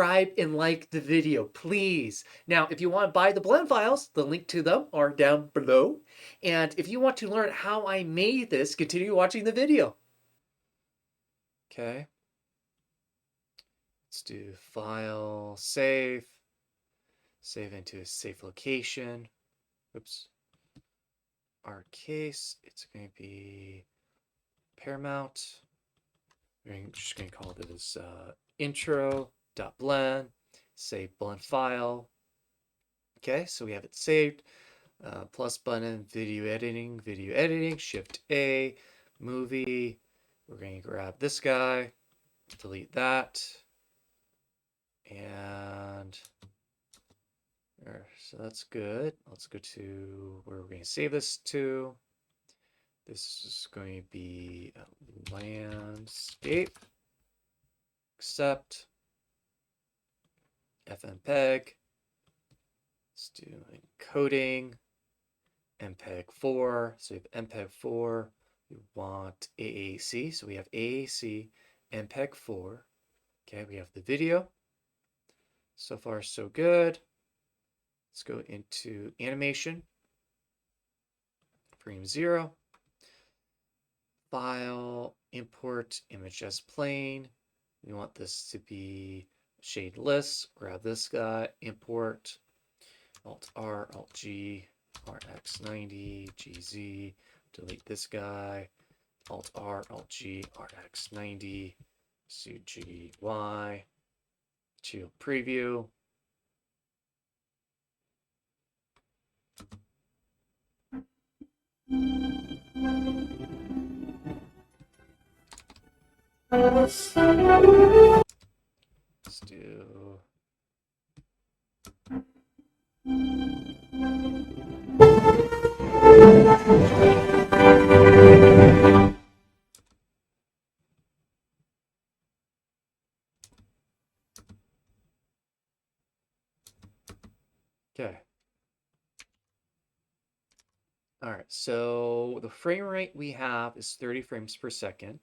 subscribe and like the video, please. Now, if you want to buy the blend files, the link to them are down below. And if you want to learn how I made this, continue watching the video. Okay. Let's do file, save into a safe location. Oops. Our case, it's going to be Paramount. We're just going to call this intro.blend, save blend file. Okay, so we have it saved. Plus button, video editing, Shift A, movie. We're going to grab this guy, delete that. And so that's good. Let's go to where we're going to save this to. This is going to be a landscape. Accept. FMPEG. Let's do encoding. MPEG-4. So we have MPEG-4. We want AAC. So we have AAC, MPEG-4. Okay, we have the video. So far, so good. Let's go into animation. Frame 0. File, import image as plain. We want this to be shadeless. Grab this guy, import, Alt-R, Alt-G, RX90, GZ, delete this guy, Alt-R, Alt-G, RX90, CGY, to preview. Let's do okay. All right, so the frame rate we have is 30 frames per second.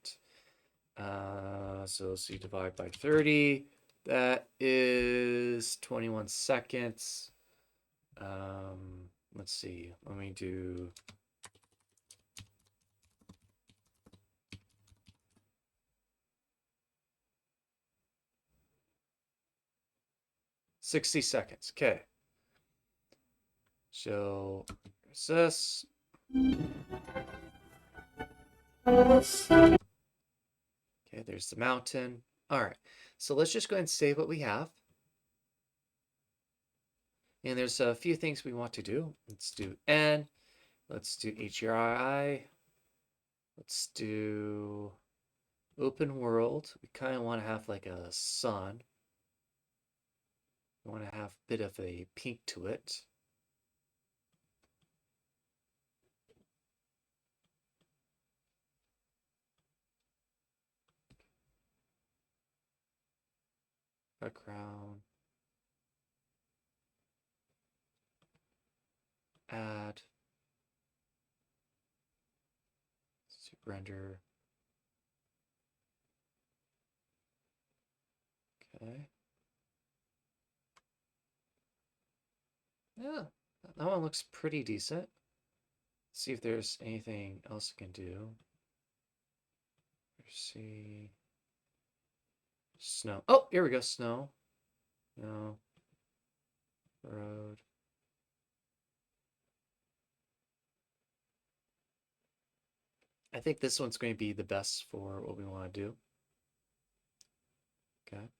So let's see, divide by 30. That is 21 seconds. Let's see, let me do $60 seconds. Okay. So there's this. Okay, there's the mountain. All right, so let's just go ahead and save what we have. And there's a few things we want to do. Let's do N. Let's do HRI. Let's do open world. We kind of want to have like a sun. We want to have a bit of a pink to it. Background. Add. Let's do render. Okay. Yeah, that one looks pretty decent. Let's see if there's anything else I can do. Let's see. Snow. Oh, here we go. Snow. No. Road. I think this one's going to be the best for what we want to do. Okay.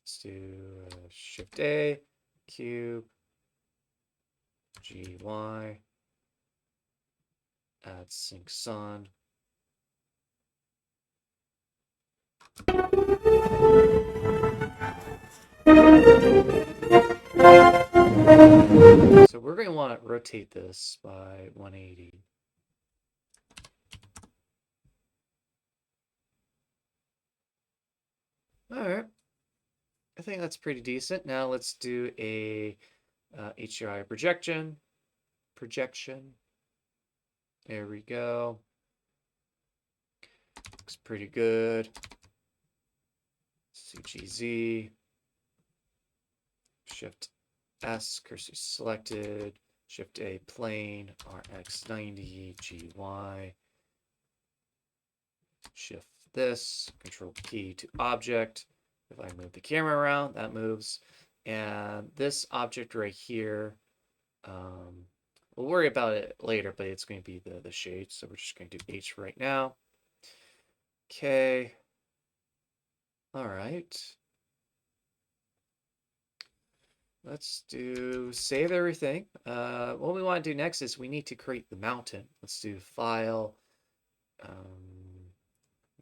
Let's do Shift A, cube, GY, add sync sun. So we're going to want to rotate this by 180. All right. I think that's pretty decent. Now let's do a HDRI projection. There we go. Looks pretty good. CGZ. Shift S, cursor selected, Shift A, plane, RX90, GY, Shift this, Control P to object. If I move the camera around, that moves. And this object right here, we'll worry about it later, but it's going to be the shade. So we're just going to do H right now. Okay. All right. Let's do save everything. What we want to do next is we need to create the mountain. Let's do file. You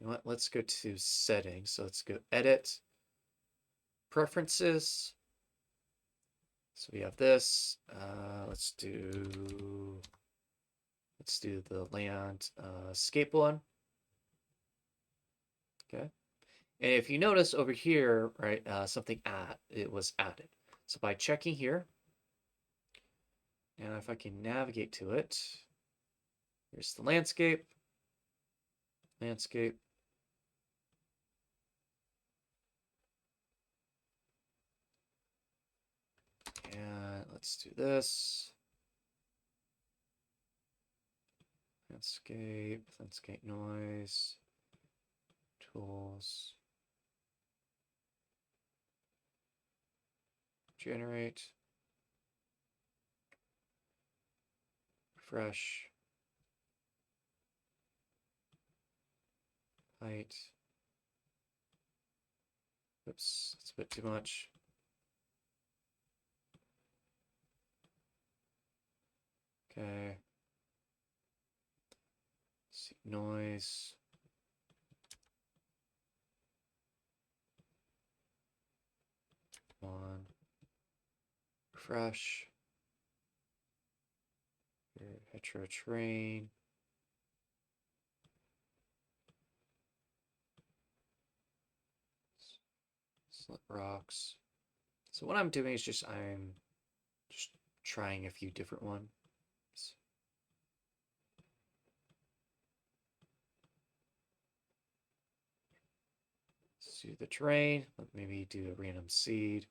know what? Let's go to settings. So let's go edit, preferences. So we have this. Let's do the landscape one. Okay. And if you notice over here, right, it was added. So by checking here, and if I can navigate to it, here's the landscape. Landscape. And let's do this. Landscape noise, tools, generate, refresh, height. Oops, that's a bit too much. Okay. Let's see, noise. On. Refresh. Here, hetero terrain. Slit rocks. So what I'm doing is I'm just trying a few different ones. Let's do the terrain. Maybe do a random seed.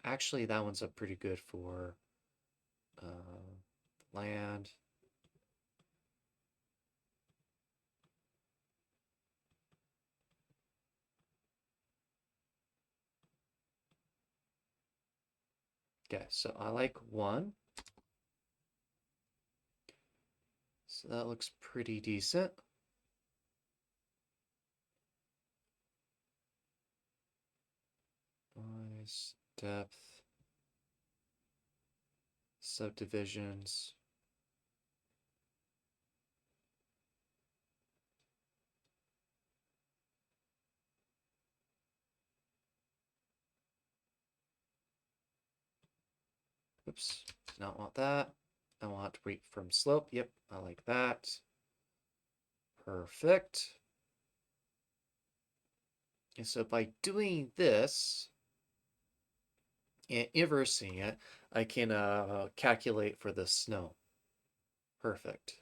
Actually, that one's up pretty good for land. Okay, so I like one. So that looks pretty decent. Noise, depth, subdivisions. Oops, do not want that. I want weight from slope. Yep, I like that. Perfect. And so by doing this and inversing it, I can calculate for the snow. Perfect.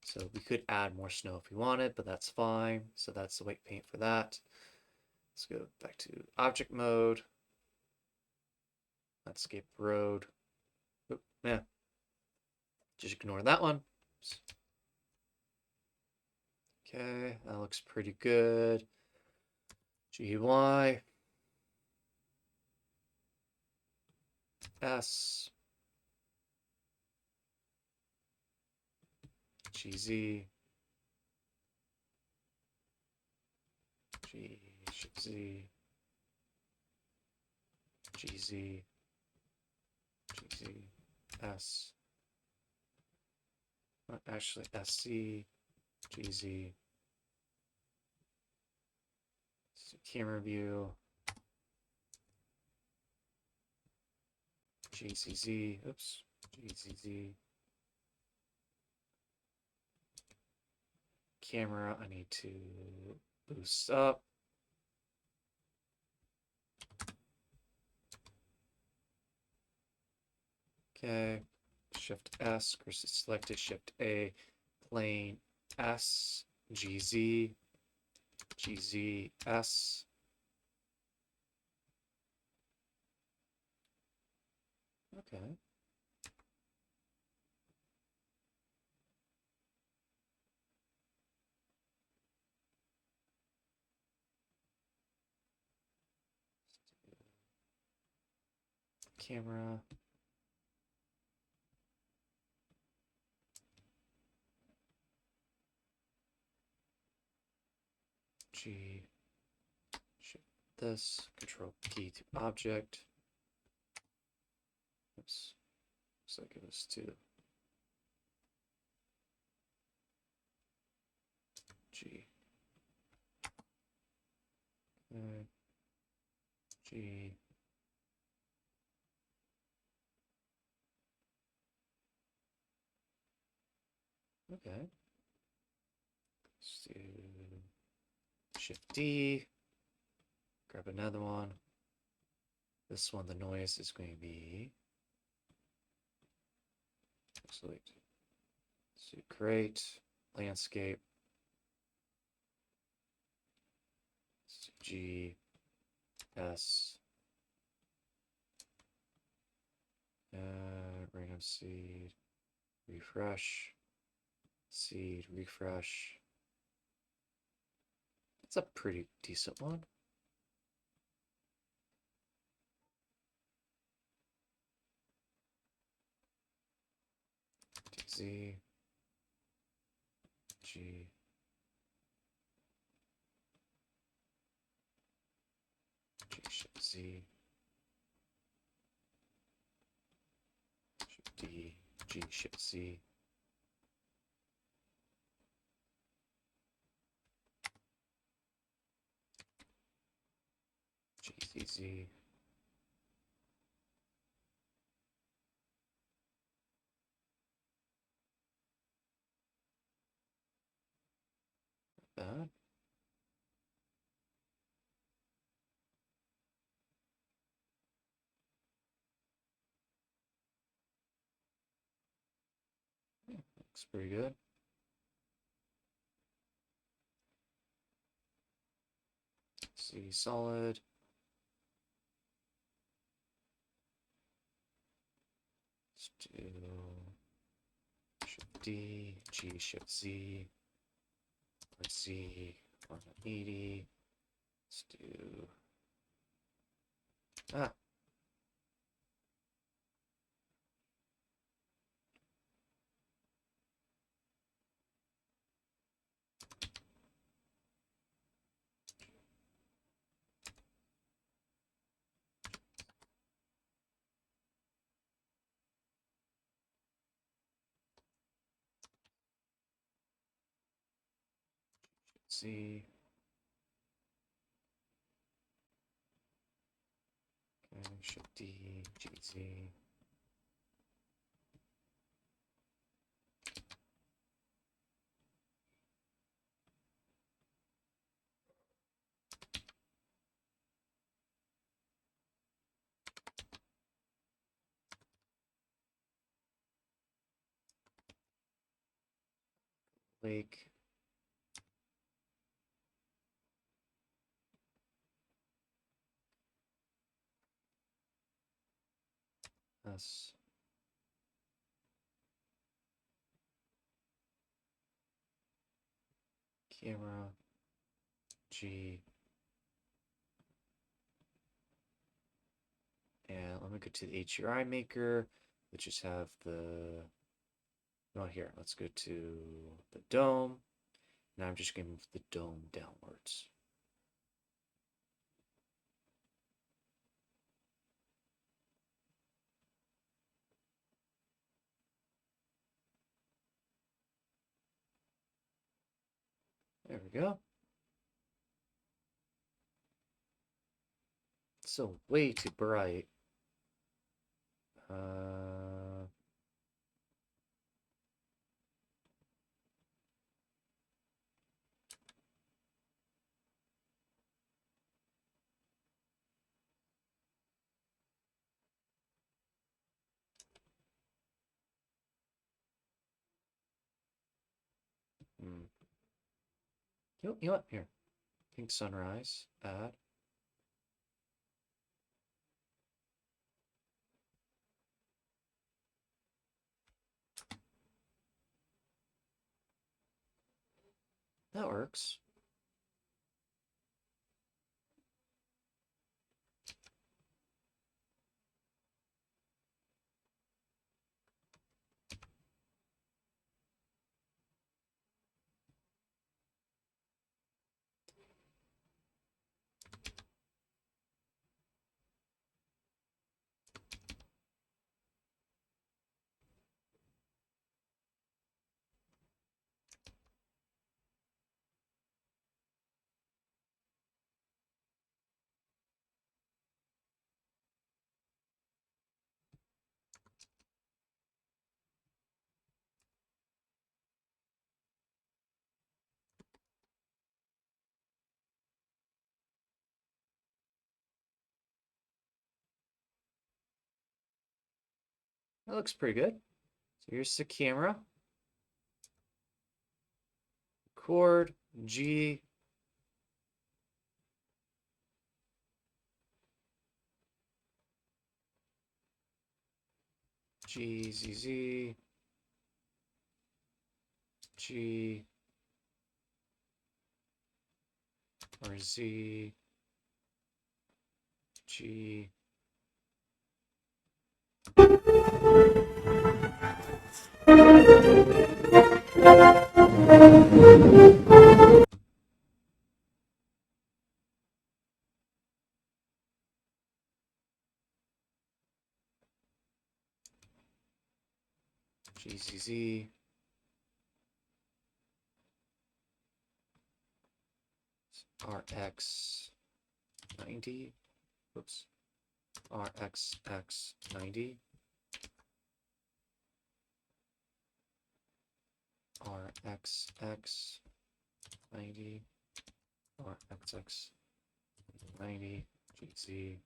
So we could add more snow if we wanted, but that's fine. So that's the weight paint for that. Let's go back to object mode. Landscape road. Oop, yeah. Just ignore that one. Okay, that looks pretty good. GY. S. GZ. G. Z. GZ. GZ. S. Actually, SC. GZ. Camera view. GCZ. Oops. GCZ. Camera, I need to boost up. Okay. Shift S, cursor selected, Shift A, plane S, GZ, GZS. Okay. Camera. G. Shift this. Control key to object. Oops. So give us two. G. Okay. G. Okay. Let's do Shift D. Grab another one. This one, the noise is going to be. Select. So create landscape. G. S. Random seed. Refresh. Seed. Refresh. That's a pretty decent one. Z. G. G shift Z. Shift D. G shift Z. G Z Z. Bad. Yeah, looks pretty good. C solid. Let's do Shift D, G Shift Z, Z 180. Let's do Z. Okay, Shift D, G Z. Lake. S. Camera. G. And let me go to the HUI maker. Let's just have the. No, here. Let's go to the dome. Now I'm just going to move the dome downwards. There we go. So way too bright. You know what? Here. Pink sunrise, add. That works. That looks pretty good. So here's the camera. Chord, G. G, Z, Z. G. Or Z. G. G, Z, Z. RX 90. Whoops. RXX 90. RXX 90. RXX 90. GZ.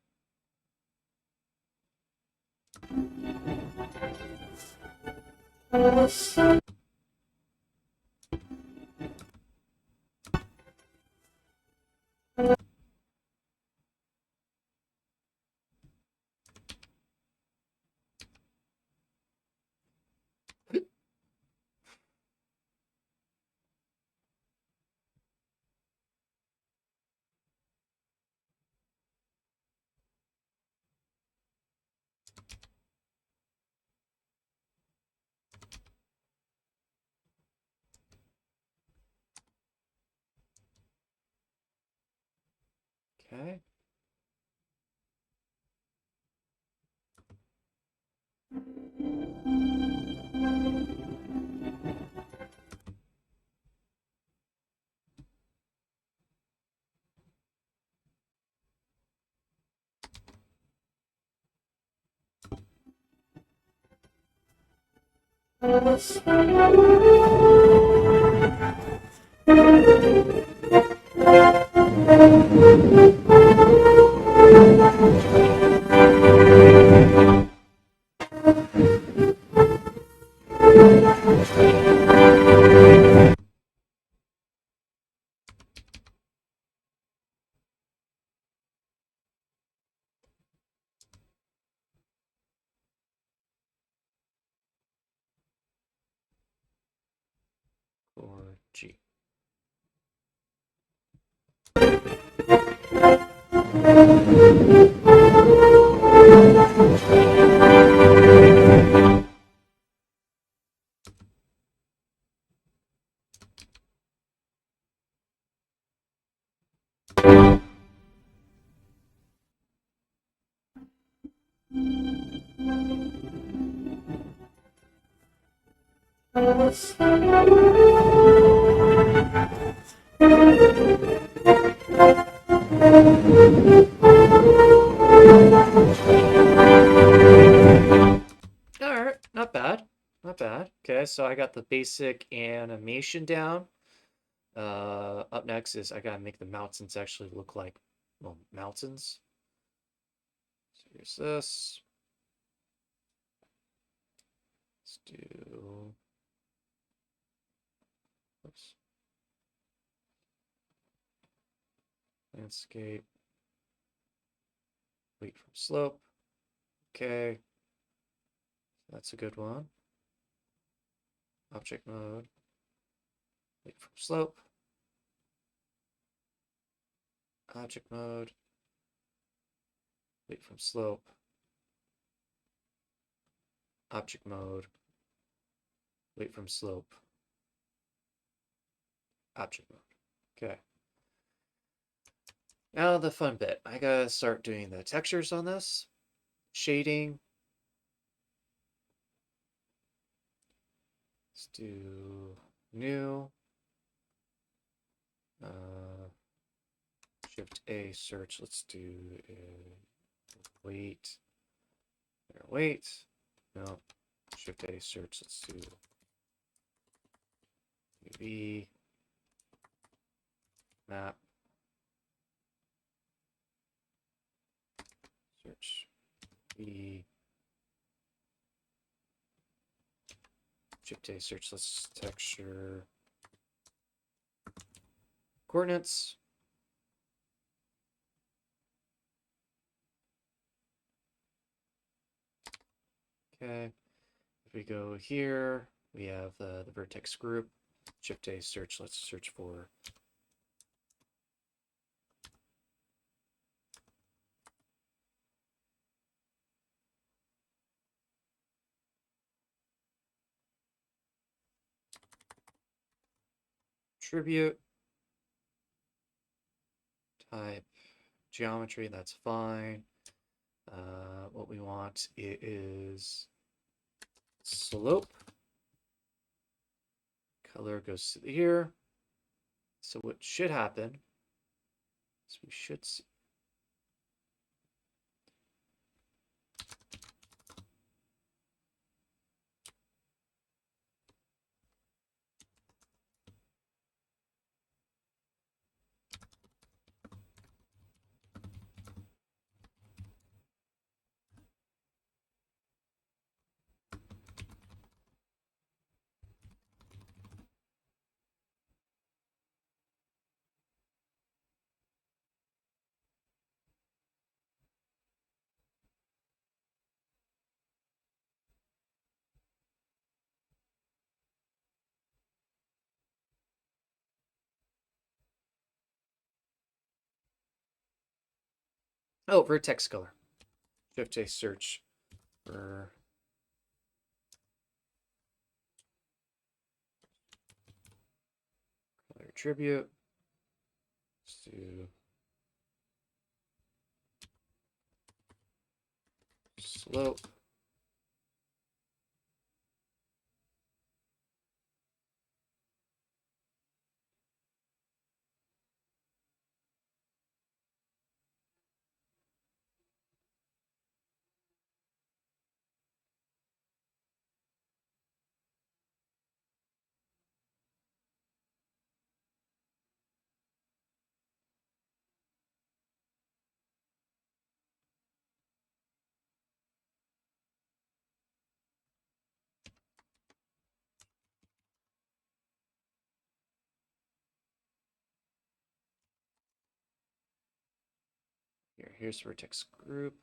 Okay. Or G. Alright, not bad. Not bad. Okay, so I got the basic animation down. Up next is I gotta make the mountains actually look like, well, mountains. So here's this. Let's do. Oops. Landscape. Weight from slope. Okay. That's a good one. Object mode. Weight from slope. Object mode. Weight from slope. Object mode. Weight from slope. Object mode. Okay. Now the fun bit. I gotta start doing the textures on this. Shading. Let's do new. Shift A search. Let's do weight. Weight. No. Shift A search. Let's do UV map. Search V. Shift A search. Let's texture coordinates. Okay. If we go here, we have the vertex group. Shift A search. Let's search for attribute. Type geometry. That's fine. What we want is slope. Color goes to here. So what should happen is we should see. Oh, vertex color. Shift A search for color attribute. Let's do slope. Here's vertex group.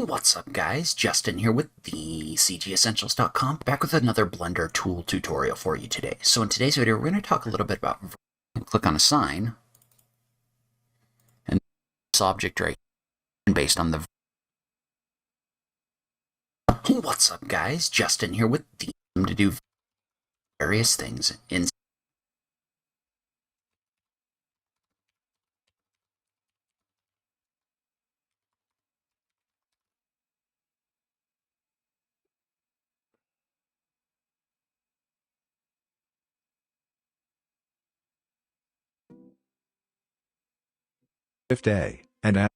What's up, guys? Justin here with the CGEssentials.com, back with another Blender tool tutorial for you today. So in today's video, we're going to talk a little bit about, click on a sign, and this object right here, based on the... What's up, guys? Justin here with the... to do various things in... Shift A and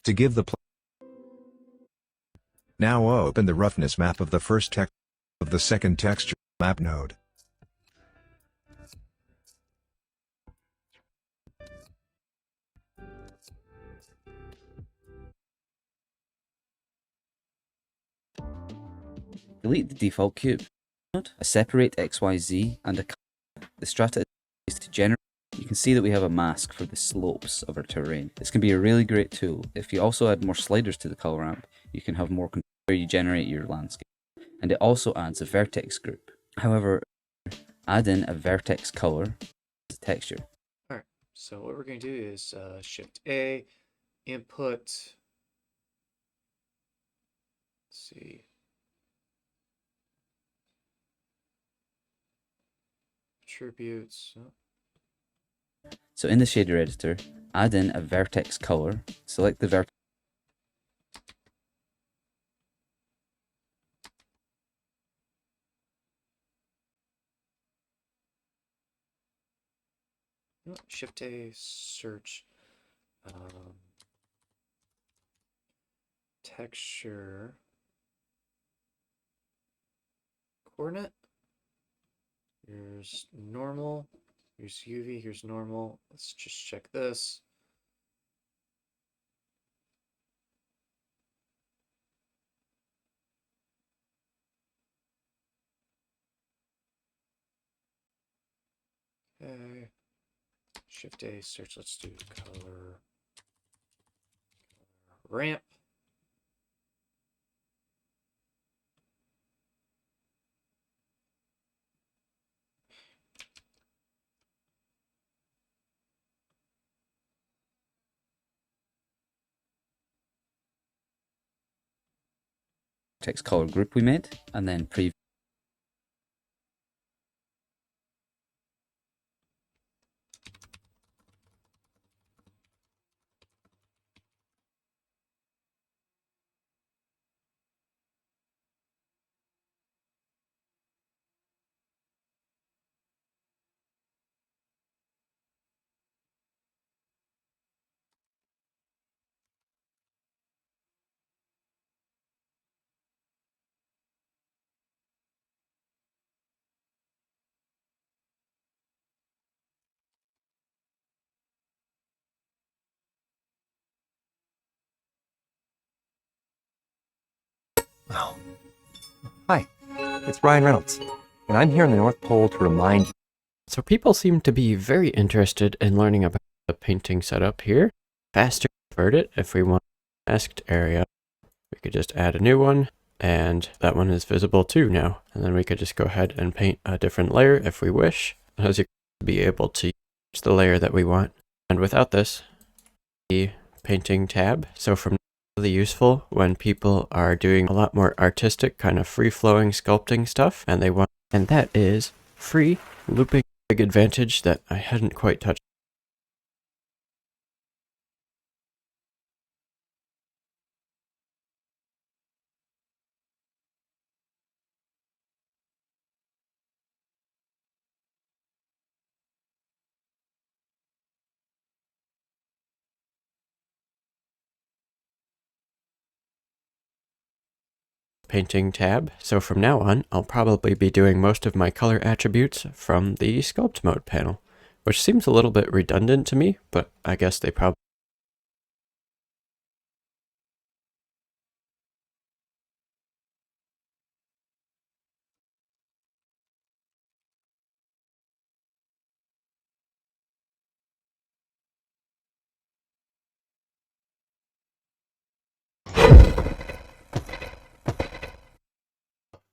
To give the now open the roughness map of the first text of the second texture map node. Delete the default cube. A separate XYZ and a color. The strata is to generate. You can see that we have a mask for the slopes of our terrain. This can be a really great tool. If you also add more sliders to the color ramp, you can have more control where you generate your landscape. And it also adds a vertex group. However, add in a vertex color as a texture. All right, so what we're going to do is Shift A, input, let's see, attributes. So in the shader editor, add in a vertex color, select the vertex. Shift A, search, texture, coordinate. Here's normal. Here's UV. Here's normal. Let's just check this. Okay. Shift A, search. Let's do color ramp. Text color group we made, and then preview. Well, hi, it's Ryan Reynolds, and I'm here in the North Pole to remind you. So people seem to be very interested in learning about the painting setup here. Faster convert it if we want a masked area. We could just add a new one, and that one is visible too now. And then we could just go ahead and paint a different layer if we wish. As you can be able to use the layer that we want. And without this, the painting tab. So from now, really useful when people are doing a lot more artistic kind of free-flowing sculpting stuff, and they want, and that is free looping. Big advantage that I hadn't quite touched. Painting tab. So from now on, I'll probably be doing most of my color attributes from the sculpt mode panel, which seems a little bit redundant to me, but I guess they probably.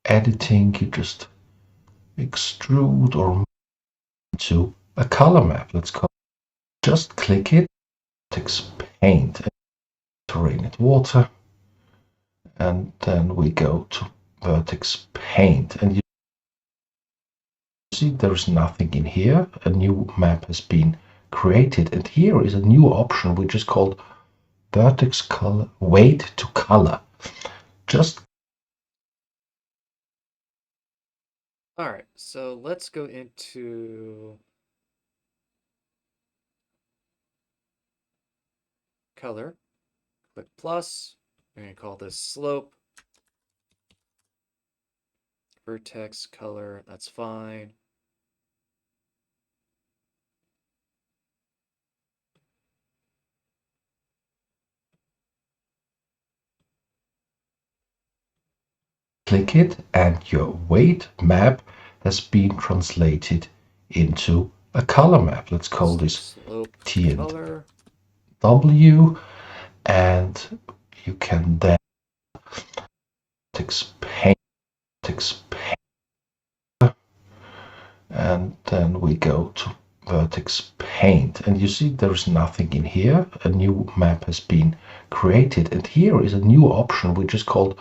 Editing, you just extrude or to a color map. Let's call it. Just click it, text paint, terrain and water, and then we go to vertex paint, and you see there is nothing in here. A new map has been created, and here is a new option which is called vertex color weight to color. Just All right, so let's go into color, Click plus. We're going to call this slope. Vertex color, that's fine. Click it and your weight map has been translated into a color map. Let's call this slope T and color. W, and you can then expand, and then we go to vertex paint, and you see there's nothing in here. A new map has been created, and here is a new option which is called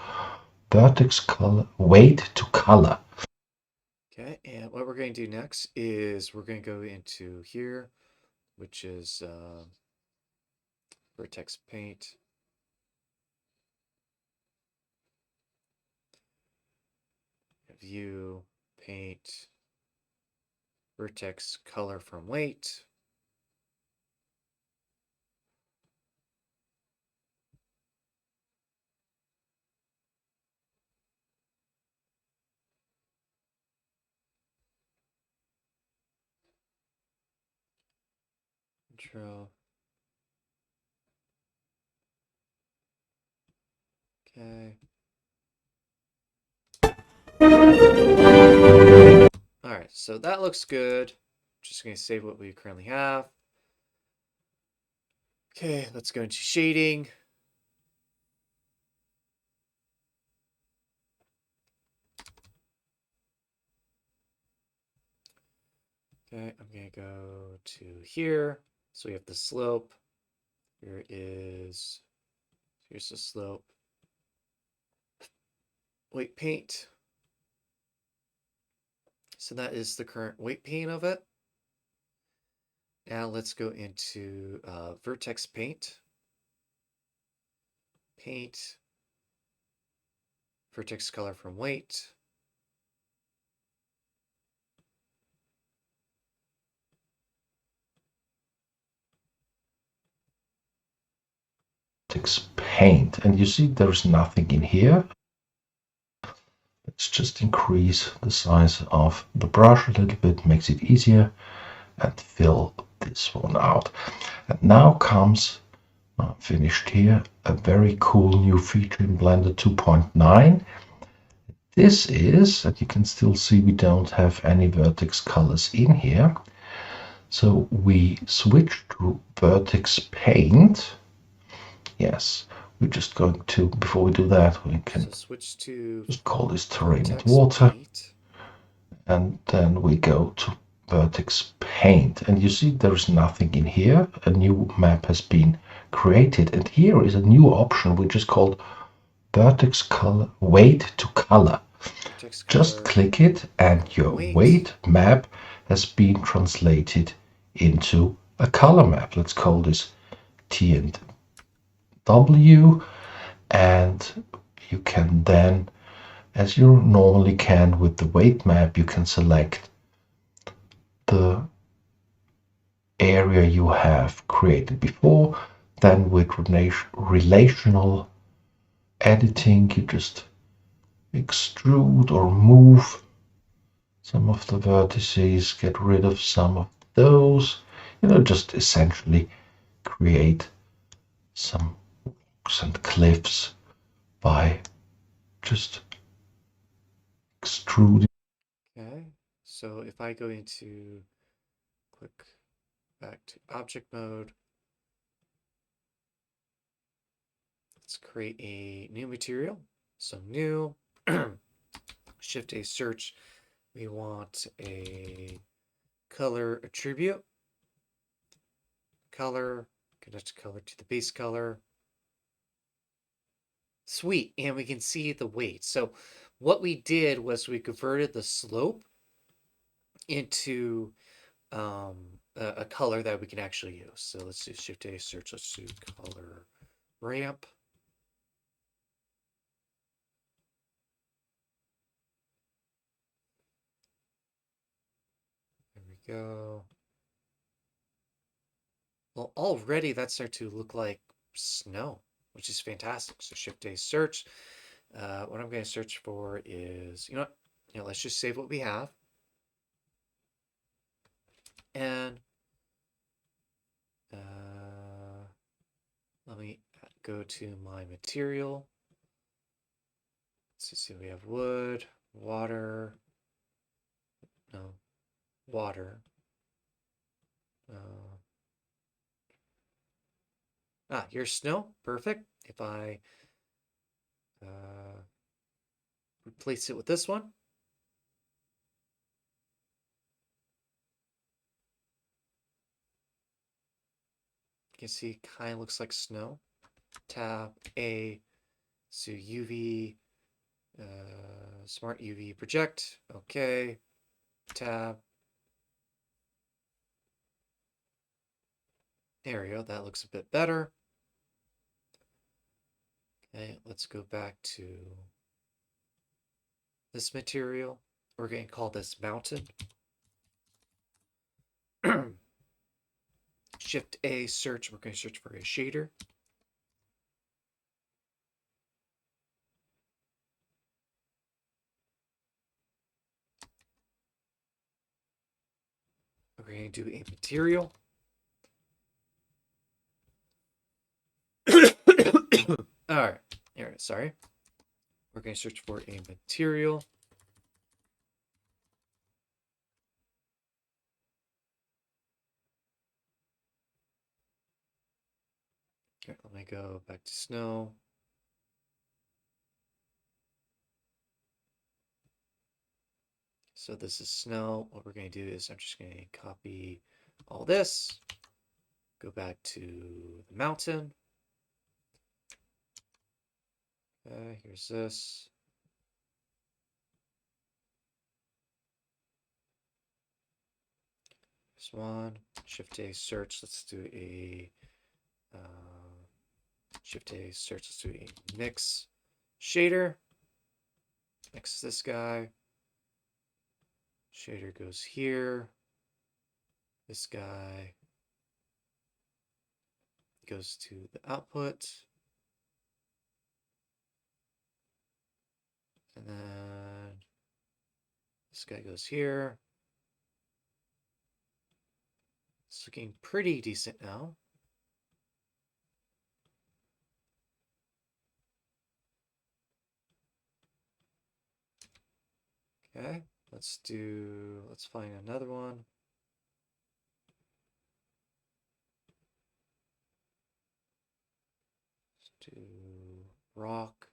vertex color weight to color. Okay, and what we're going to do next is we're going to go into here, which is vertex paint. View, paint, vertex color from weight. Control. Okay. All right, so that looks good. Just going to save what we currently have. Okay, let's go into shading. Okay, I'm going to go to here. So we have the slope. Here's the slope. Weight paint. So that is the current weight paint of it. Now let's go into vertex paint. Paint. Vertex color from weight. Paint, and you see there's nothing in here. Let's just increase the size of the brush a little bit, makes it easier, and fill this one out. And now comes, finished here, a very cool new feature in Blender 2.9. This is, and you can still see we don't have any vertex colors in here. So we switch to vertex paint. Yes, we're just going to, before we do that, we can switch to just call this terrain and water. Paint. And then we go to vertex paint, and you see there's nothing in here. A new map has been created, and here is a new option which is called vertex color weight to color. Just click it and your weight map has been translated into a color map. Let's call this T and W, and you can then, as you normally can with the weight map, you can select the area you have created before. Then with relational editing, you just extrude or move some of the vertices, get rid of some of those, just essentially create some rocks and cliffs by just extruding. Okay, so if I go into, click back to object mode, let's create a new material. So new, Shift A search, we want a color attribute. Color, connect color to the base color. Sweet, and we can see the weight. So what we did was we converted the slope into a color that we can actually use. So let's do Shift A search. Let's do color ramp. There we go. Well, already that starts to look like snow. which is fantastic. So Shift A search. What I'm going to search for is, let's just save what we have. And let me go to my material. Let's see, we have wood, water, water. Here's snow. Perfect. If I replace it with this one, you can see it kind of looks like snow. Tab A, so UV, smart UV project. Okay. Tab. There we go. That looks a bit better. Okay, let's go back to this material. We're going to call this mountain. Shift A search. We're going to search for a shader. We're going to do a material. All right. Here, sorry. We're going to search for a material. Okay, let me go back to snow. So this is snow. What we're going to do is I'm just going to copy all this, go back to the mountain. Okay, here's this. This one. Shift A search. Let's do a Shift A search. Let's do a mix shader. Mix this guy. Shader goes here. This guy goes to the output. And then this guy goes here. It's looking pretty decent now. Okay, let's find another one. Let's do rock.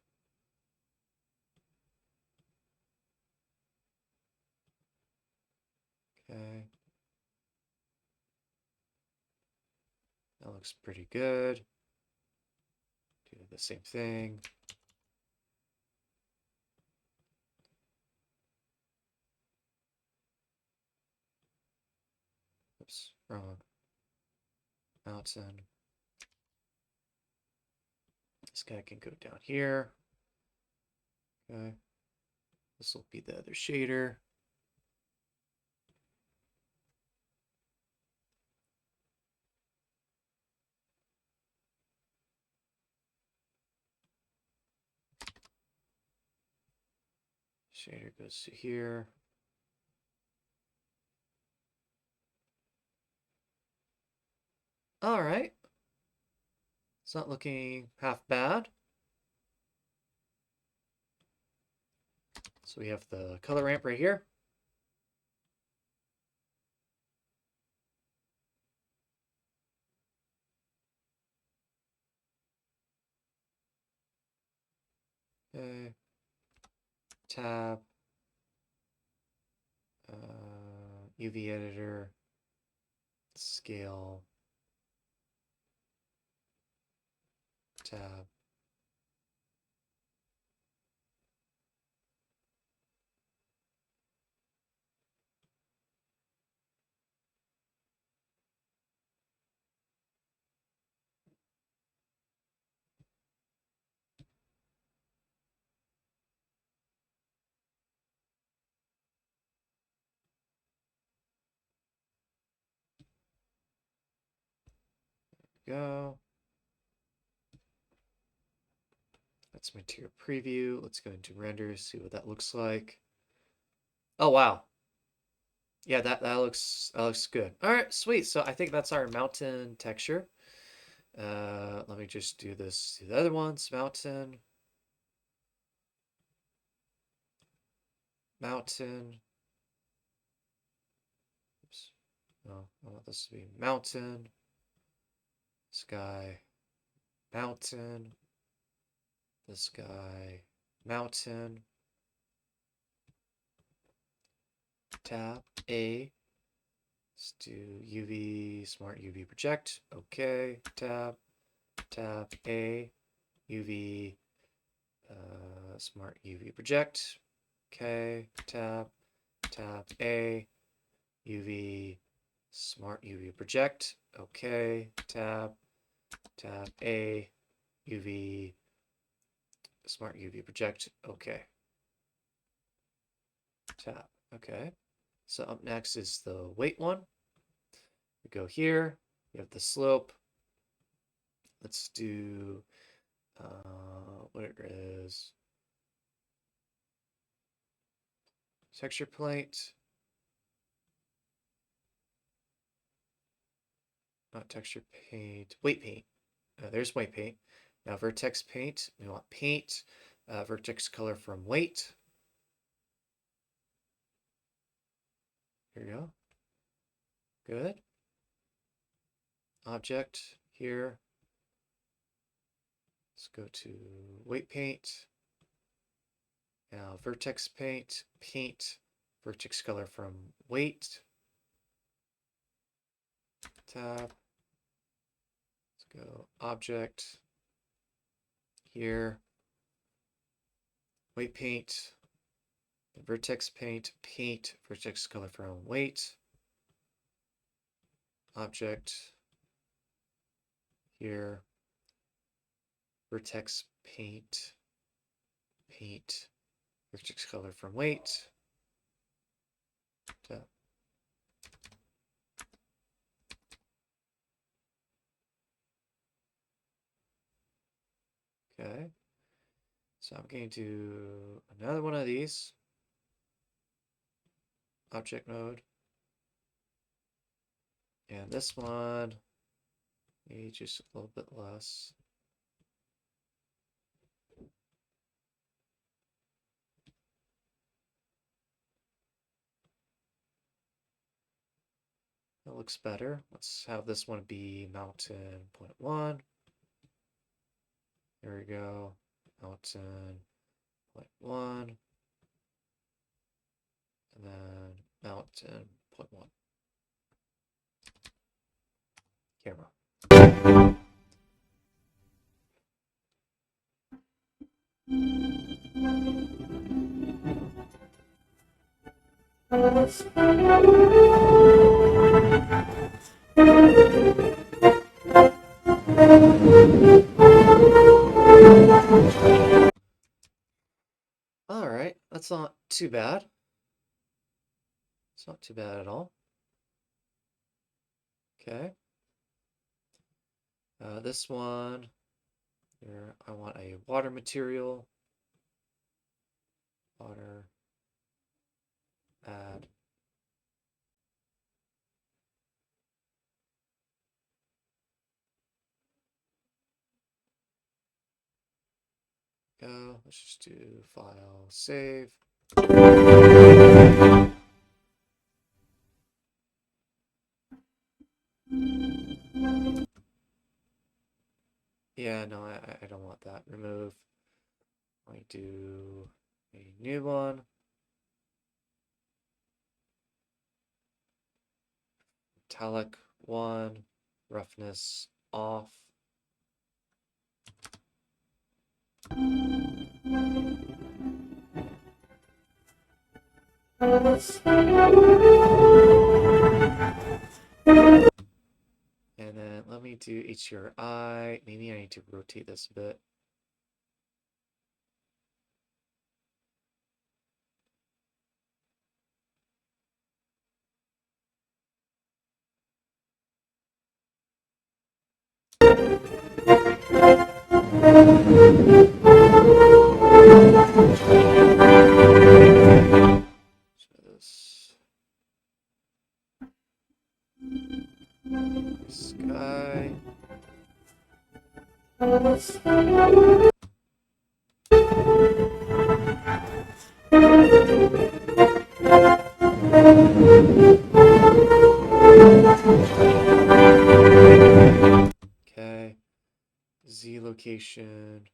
Okay. That looks pretty good. Do the same thing. Oops, wrong. Mountain. This guy can go down here. Okay. This will be the other shader. Shader goes to here. All right. It's not looking half bad. So we have the color ramp right here. Okay. Tab. UV editor. Scale. Tab. Go. That's material preview. Let's go into render, see what that looks like. Oh wow. Yeah, that looks good. All right, sweet. So I think that's our mountain texture. Let me just do this to the other ones. Mountain. Oops. No, I want this to be mountain. Sky. Mountain. This guy. Mountain. Tab A. Let's do UV, smart UV project. Okay. Tab A, UV, smart UV project. Okay. Tab A, UV, smart UV project. Okay. Tab A, UV, smart UV project. Okay. Tab. Okay. So up next is the weight one. We go here. We have the slope. Let's do what it is. Texture plate. Not texture paint. Weight paint. There's weight paint. Now vertex paint. We want paint. Vertex color from weight. Here we go. Good. Object here. Let's go to weight paint. Now vertex paint, vertex color from weight. Tab. Let's go object here. Weight paint. Vertex paint, vertex color from weight. Object here. Vertex paint, vertex color from weight. Tab. Okay. So I'm going to do another one of these. Object mode. And this one, maybe just a little bit less. That looks better. Let's have this one be mountain 0.1. There we go. Mountain 0.1. And then mountain 0.1. Camera. All right, that's not too bad. It's not too bad at all. Okay. This one here, I want a water material. Water. Add. Go. Let's just do file, save. Yeah, no, I don't want that. Remove. I do a new one. Metallic 1. Roughness off. And then let me do HDRI. Maybe I need to rotate this a bit. Okay. Z location.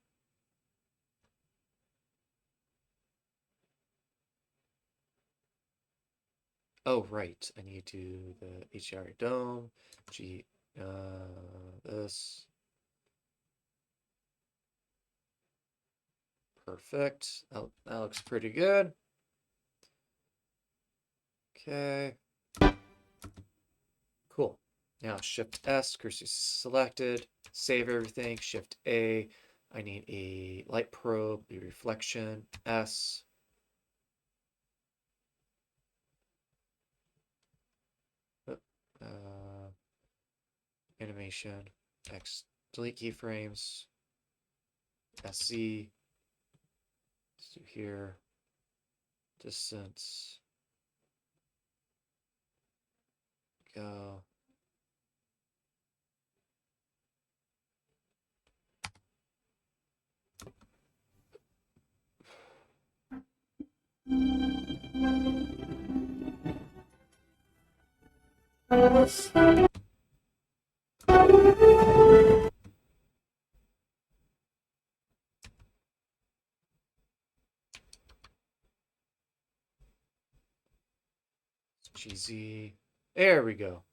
Oh, right. I need to do the HDR dome. G, this. Perfect. That looks pretty good. Okay. Cool. Now Shift S, cursor selected. Save everything. Shift A. I need a light probe, the reflection. S. Animation. X. Delete keyframes. SC. Let's do here. Distance. Go. GZ. There we go.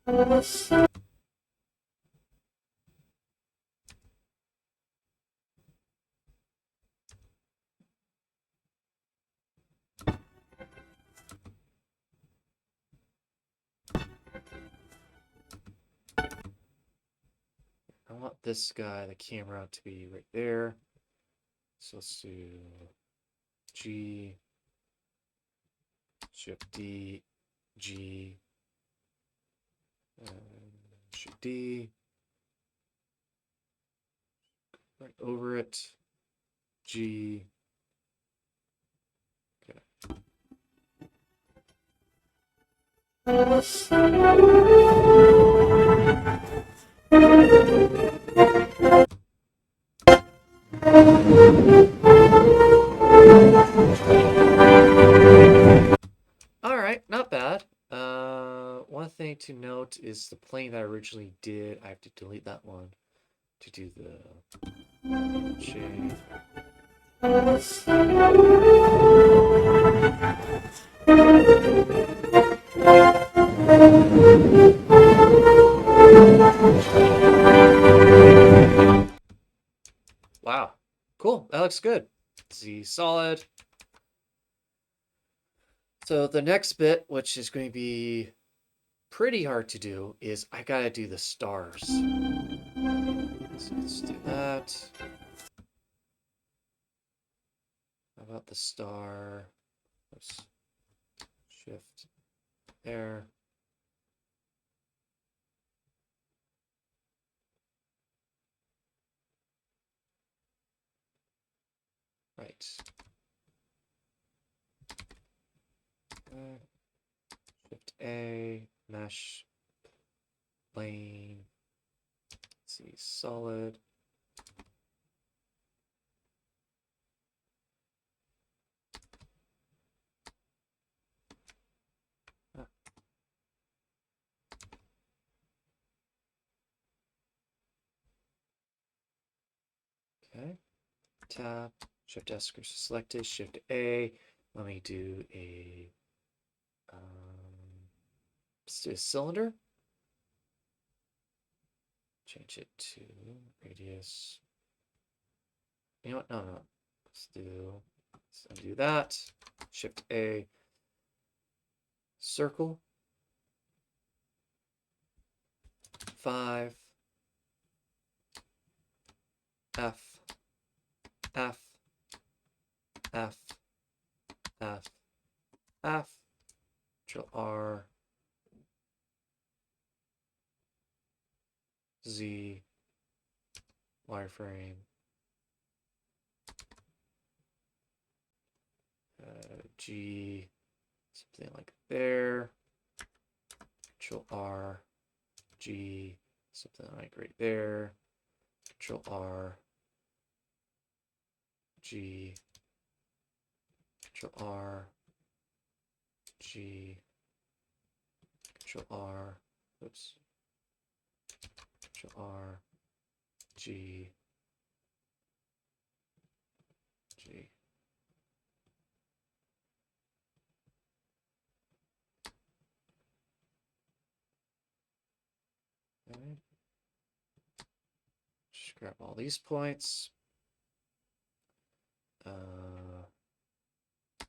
I want this guy, the camera, to be right there. So let's do G, Shift D, G, Shift D, right over it, G. Okay. All right, not bad. One thing to note is the plane that I originally did, I have to delete that one to do the shade. Wow, cool, that looks good. Z solid. So the next bit, which is going to be pretty hard to do, is I gotta do the stars. So let's do that. How about the star? Oops. Shift there. Right. Shift A, mesh, plane. Let's see, solid. Ah. Okay. Tab, Shift S, cursor selected, Shift A. Let me do a let's do a cylinder. Change it to radius. You know what? No. Let's undo that. Shift A. Circle. 5. F. F. F. F. F. Control R. Z. Wireframe. G, something like there. Control R, G, something like right there. Control R, G, Control R, G, Control R, oops, Control R, G, G. Okay. Just grab all these points.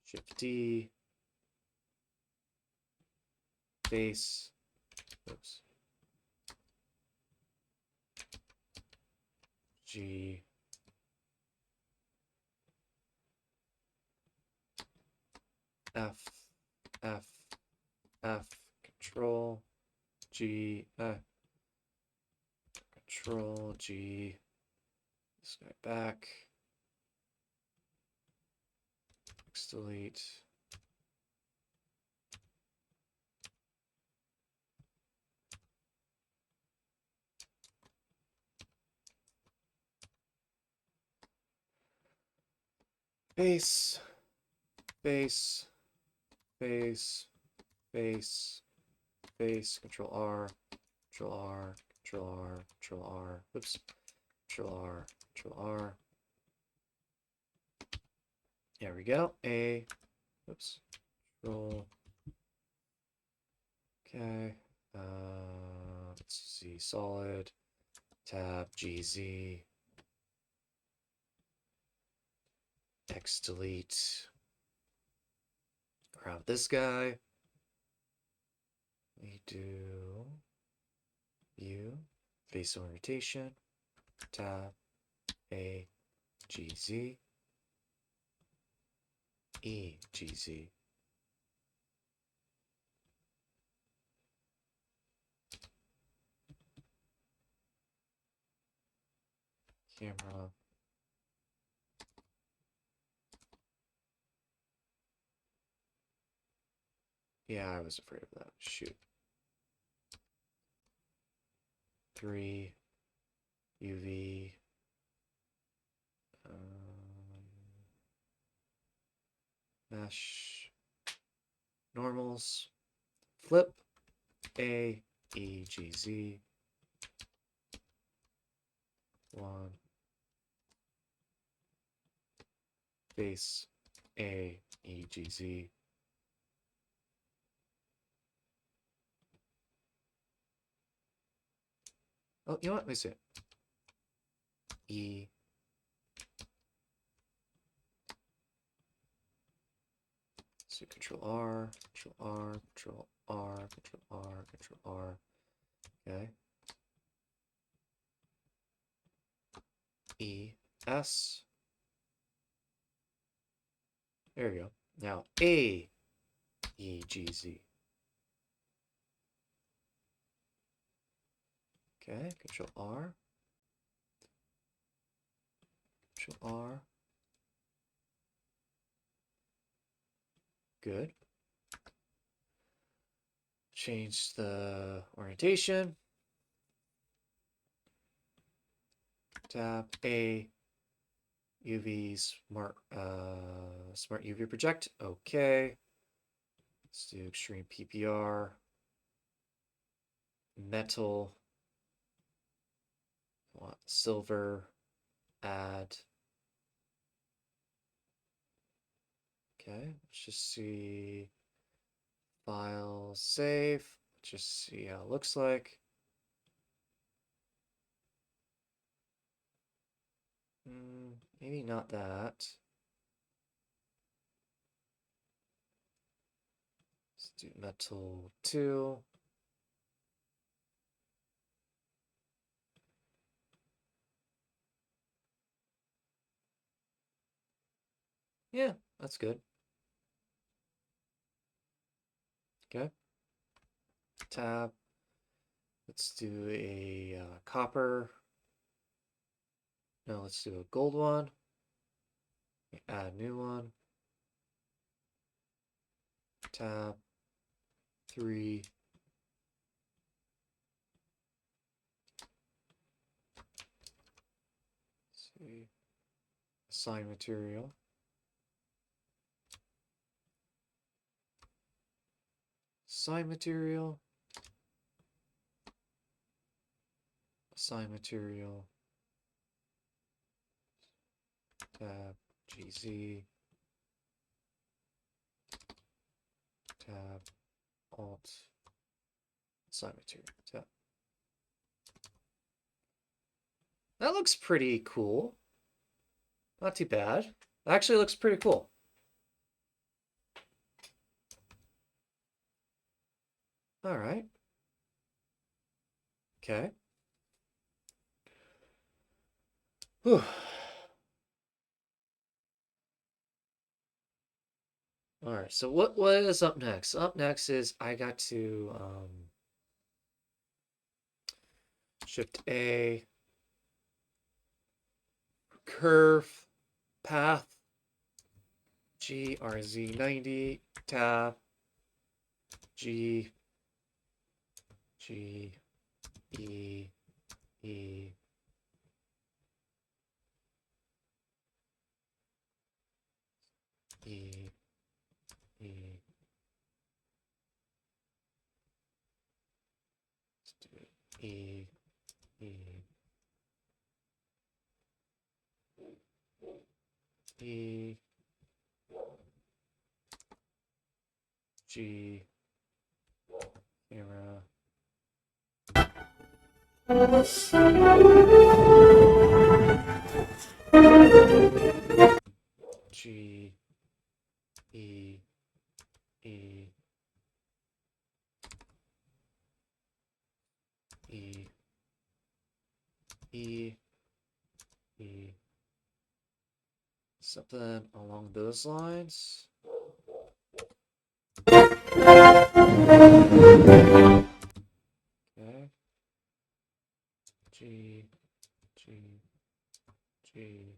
Shift D, base, oops, G, F, F, F, Control, G, Control, G, this guy back, X delete, base, base, base, base, base, Control R, Control R, Control R, Control R, oops, Control R, Control R. There we go. A, oops, Control. Okay. Let's see, solid, tab, GZ, X delete. Grab this guy. We do view, face orientation, tab, A, GZ, E, GZ. Camera. Yeah, I was afraid of that. Shoot. 3, UV. Mesh. Normals. Flip. A, E, G, Z. 1. Face. A, E, G, Z. Oh, you know what? Let me see it. E. So Control R, Control R, Control R, Control R, Control R. Okay. E, S. There we go. Now A, E, G, Z. Okay, Control R. Control R. Good. Change the orientation. Tab A, UV smart smart UV project. Okay. Let's do extreme PPR. Metal. I want silver. Add. Okay, let's just see. File save. Let's just see how it looks like. Maybe not that. Let's do metal 2. Yeah, that's good. Okay. Tab. Let's do a copper. No, let's do a gold one. Add a new one. tab, 3. Let's see. Assign material. Assign material. Assign material. Tab, GZ. Tab, Alt. Assign material. Tab. That looks pretty cool. Not too bad. Actually looks pretty cool. All right. Okay. Whew. All right. So what is up next? Up next is I got to Shift A, curve, path, GRZ90, tab, G, G, E, E, E, E. Let's do E, E, E, G, camera. G, E, E, E, E, E. Something along those lines. Okay. G, G, G.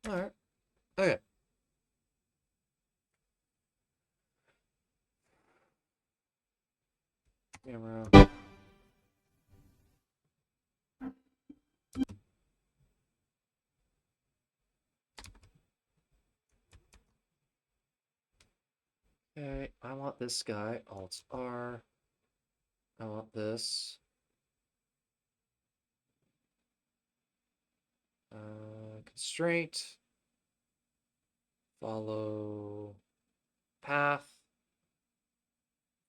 All right. Okay. Camera. Okay, I want this guy. Alt R. I want this. Constraint. Follow path.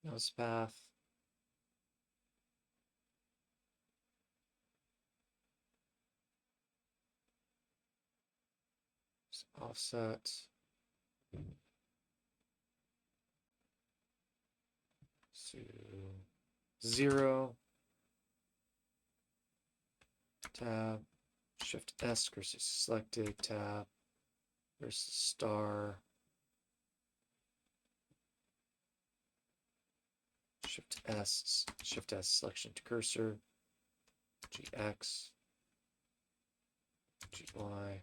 Nose path. Offset. So 0. Tab. Shift S versus selected. Tab. Versus star. Shift S selection to cursor. GX. GY.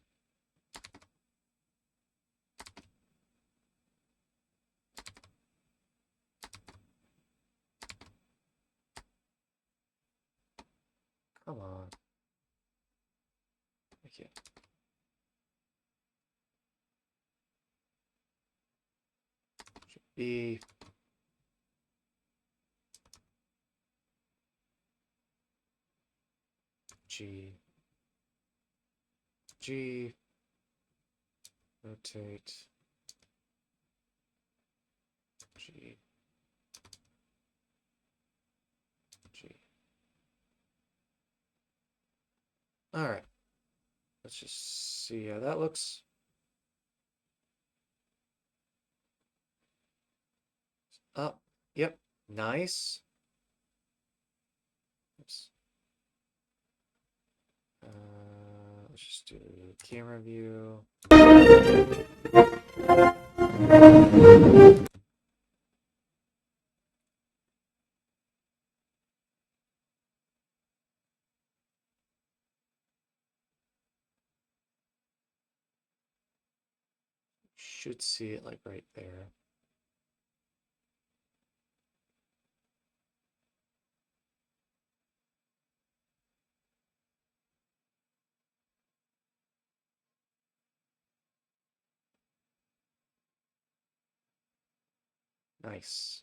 Come on. Okay. Should be G. G. Rotate. G. G. All right. Let's just see how that looks. Up. Yep. Nice. Oops. Let's just do camera view. should see it like right there. Nice.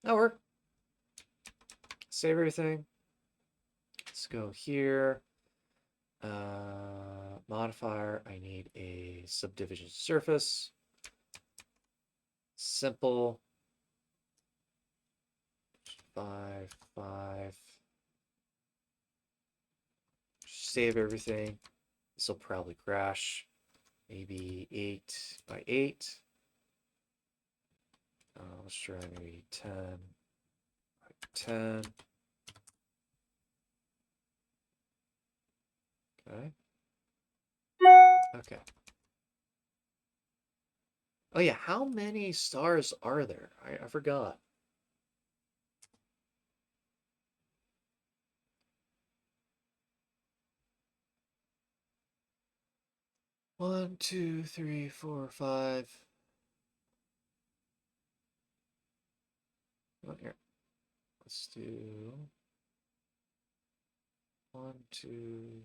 That worked. Save everything. Let's go here. Modifier, I need a subdivision surface. Simple. 5, 5. Save everything. This will probably crash. Maybe 8 by 8. Let's try maybe 10 by 10. Okay. Okay. Oh yeah, how many stars are there? I forgot. One, two, three, four, five. Well, here. Let's do 1, 2.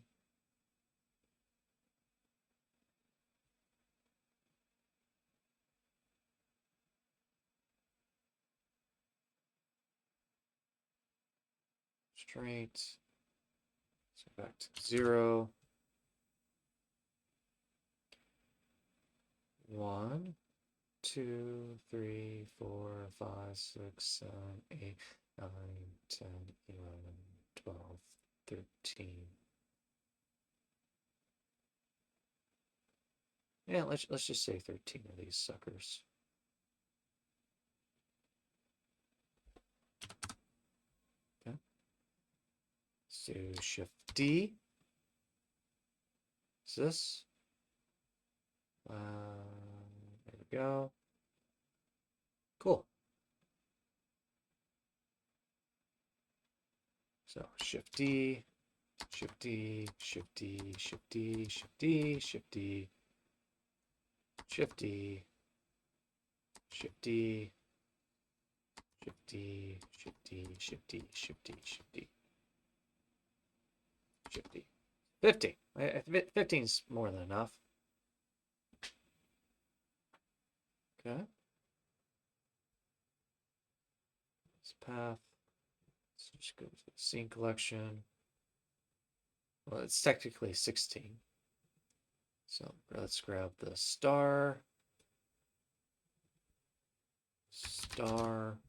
Straight. So back to 0. 1, 2, 3, 4, 5, 6, 7, 8, 9, 10, 11, 12, 13. Yeah, let's just say 13 of these suckers. Okay. So Shift D. Is this? There we go. Cool. So Shift D, Shift D, Shift D, Shift D, Shift D, Shift D, Shift D, Shift D, Shift D, Shift D, Shift D, Shift D, Shift D, Shift D. 50. 15's more than enough. Okay. This path. Let's just go to the scene collection. Well, it's technically 16. So let's grab the star. Star.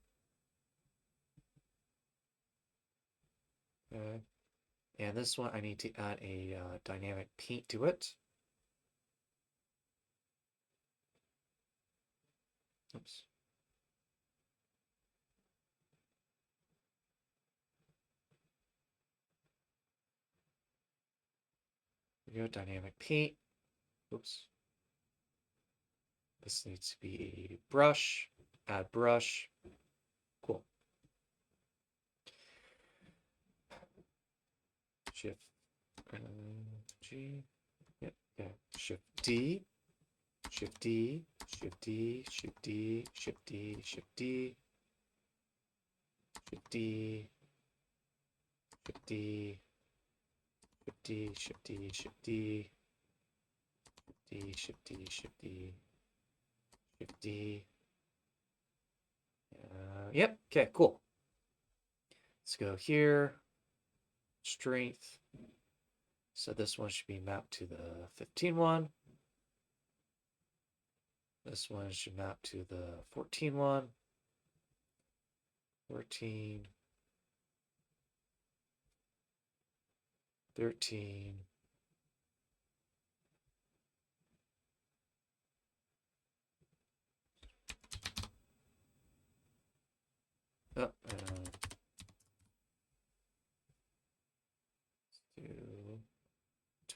Okay. And this one, I need to add a dynamic paint to it. Oops. Here we go, dynamic paint. Oops. This needs to be a brush. Add brush. Cool. Shift G. Yep. Okay. Shift D. Shift D. Shift D. Shift D. Shift D. Shift D. Shift D. Shift D. Shift D. Shift D. Shift D. D. Shift D. Shift D. Shift D. Yep. Okay. Cool. Let's go here. Strength. So this one should be mapped to the 15 one. This one should map to the 14 one. 14. 13. Oh,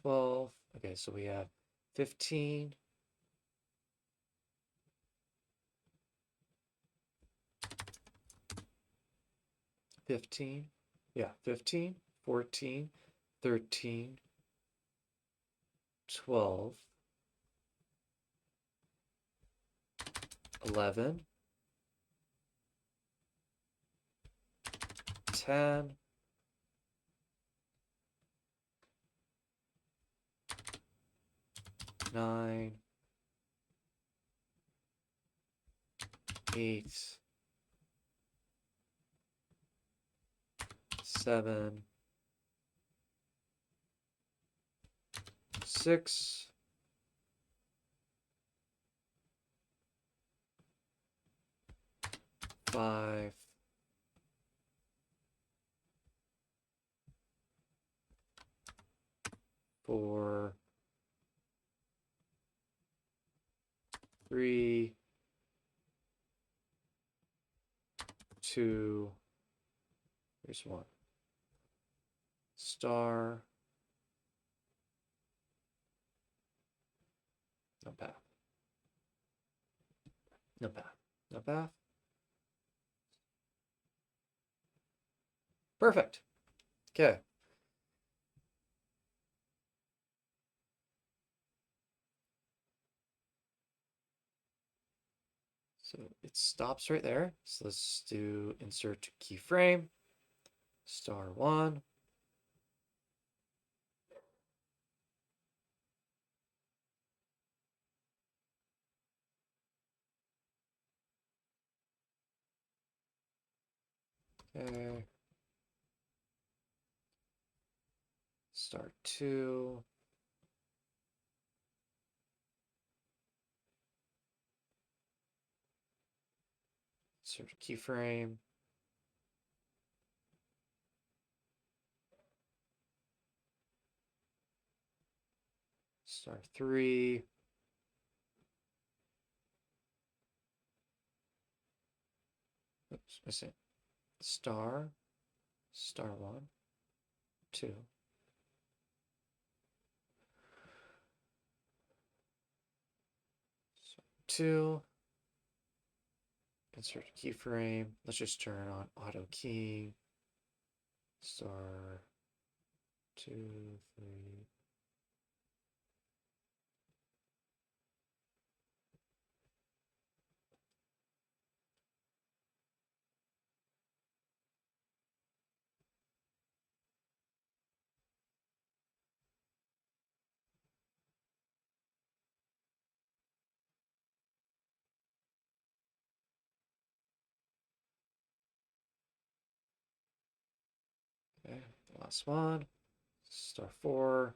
12. Okay, so we have 15. 15, yeah, 15, 14, 13, 12, 11, 10, 9, 8, 7, 6, 5, 4, 3, 2, here's 1. Star, no path. No path. No path. Perfect. Okay. So it stops right there. So let's do insert keyframe, star 1. Okay. Star 2. Insert keyframe. Star 3. Oops, missing. Star, star 1, 2. Star 2. Insert keyframe. Let's just turn on auto keying. Star 2, 3. Okay, the last one. Star 4.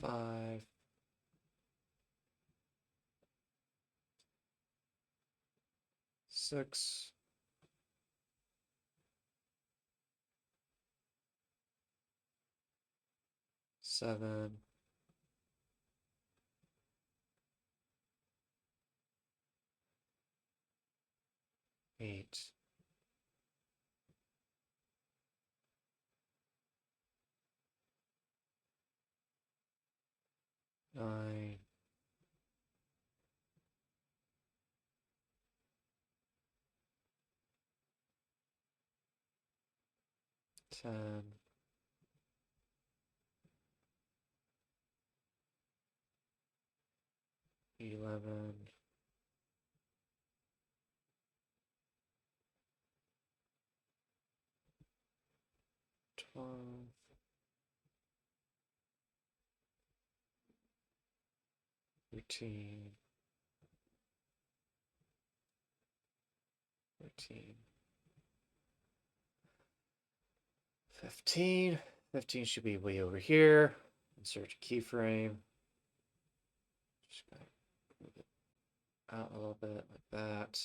Five, 6, 7, 8, 9, 10, 11, 12, 13, 14, 15. 15 should be way over here. Insert a keyframe. Just gonna move it out a little bit like that.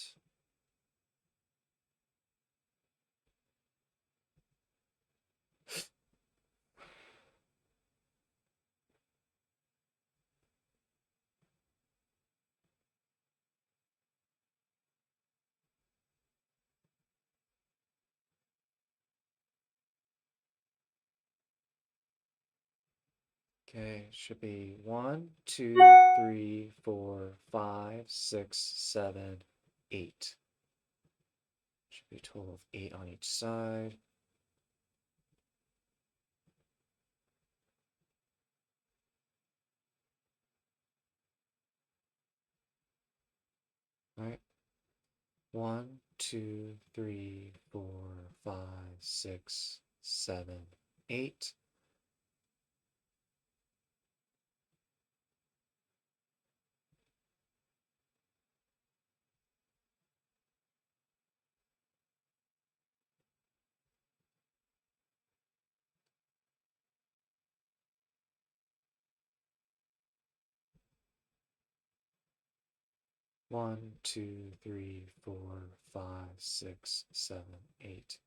Okay, should be 1, 2, 3, 4, 5, 6, 7, 8. Should be a total of 8 on each side. All right. 1, 2, 3, 4, 5, 6, 7, 8. One, two, three, 4, 5, 6, 7, 8.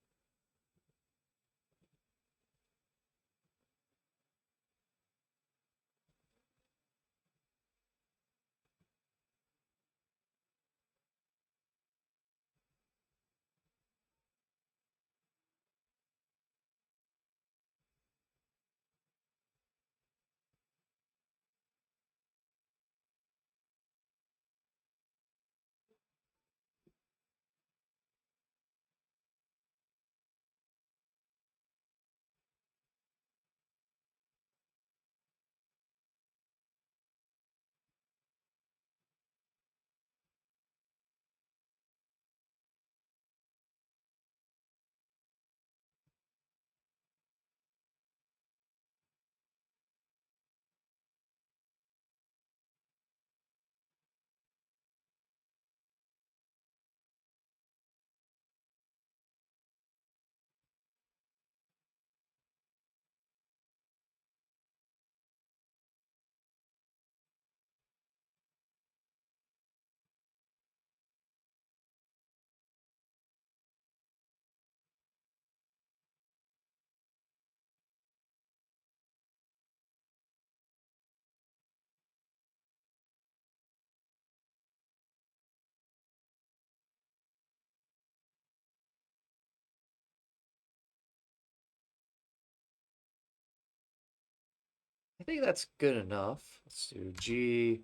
I think that's good enough. Let's do G.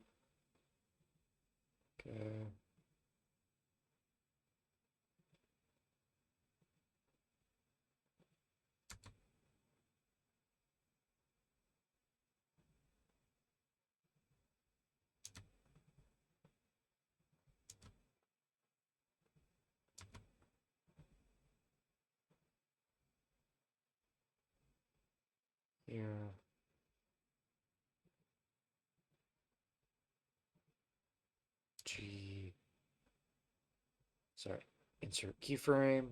Okay. Here. G. Sorry. Insert keyframe.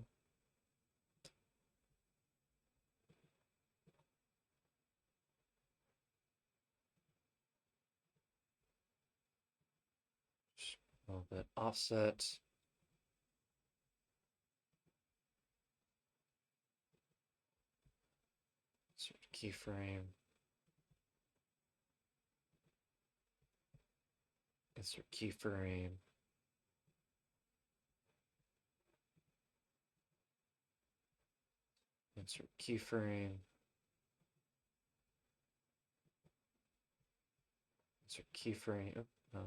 A little bit offset. Insert keyframe. Insert keyframe. Insert keyframe. Insert keyframe. Oh, no.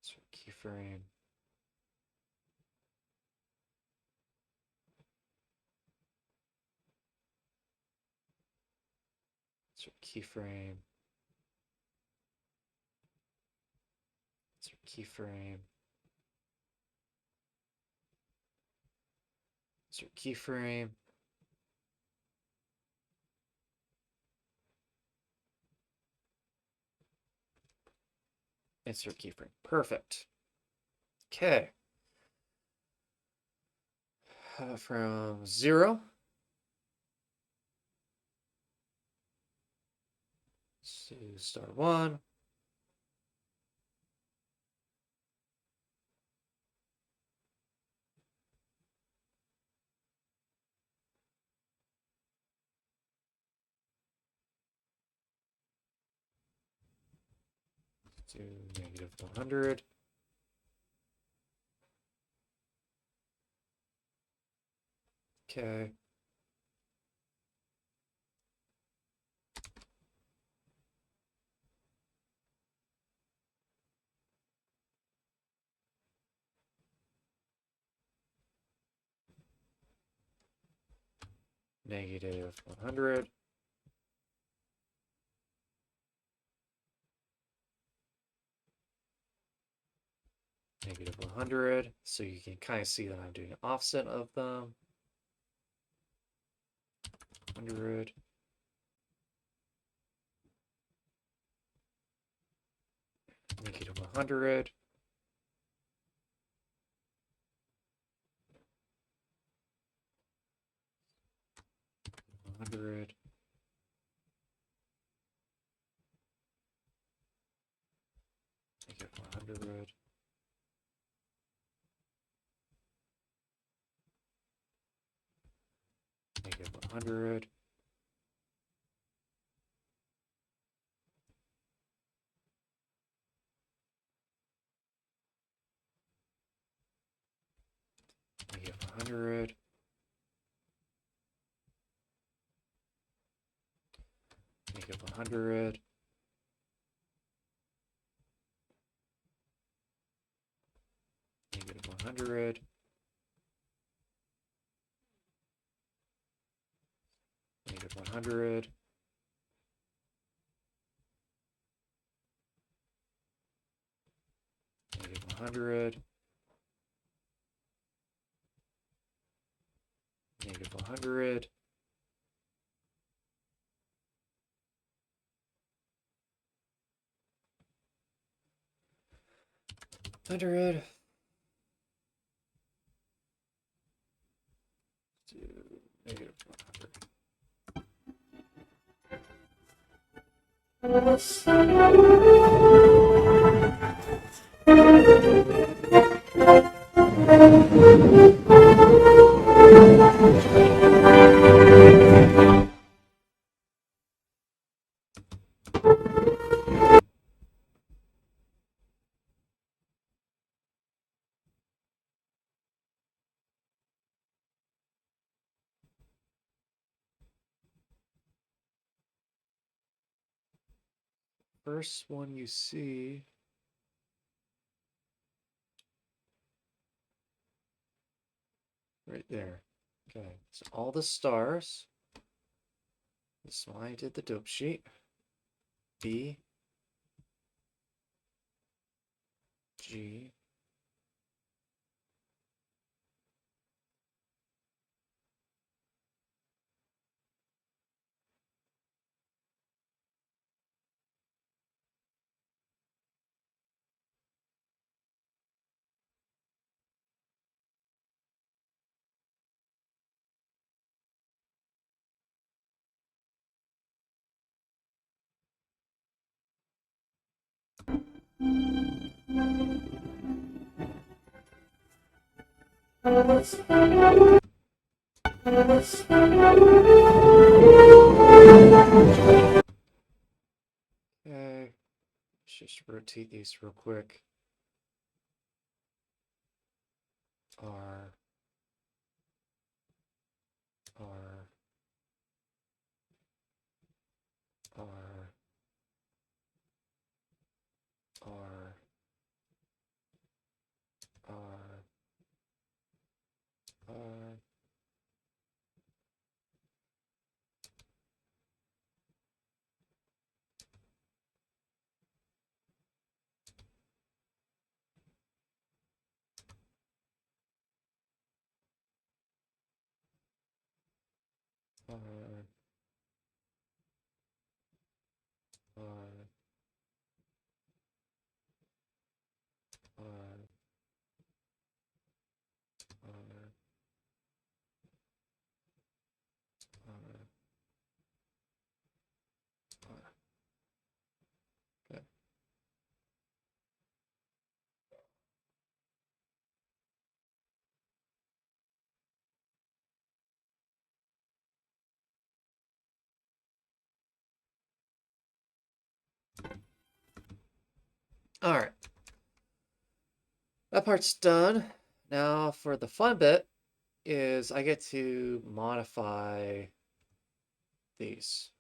Insert keyframe. Insert keyframe. Insert keyframe. Insert keyframe. Insert keyframe. Perfect. Okay. From 0 to star 1. To negative 100. Okay. negative 100. Negative 100. So you can kind of see that I'm doing an offset of them. 100. Negative 100. Negative 100. Negative 100. Negative 100. Negative 100. Negative 100. Negative 100. Negative 100. Negative 100. Negative 100. First one you see right there. Okay, so all the stars. This is why I did the dope sheet. B, G, okay. Let's just rotate these real quick. R, R, R, R, R, R, R, R, R, R, R, R. Okay. All right. That part's done. Now for the fun bit is I get to modify these.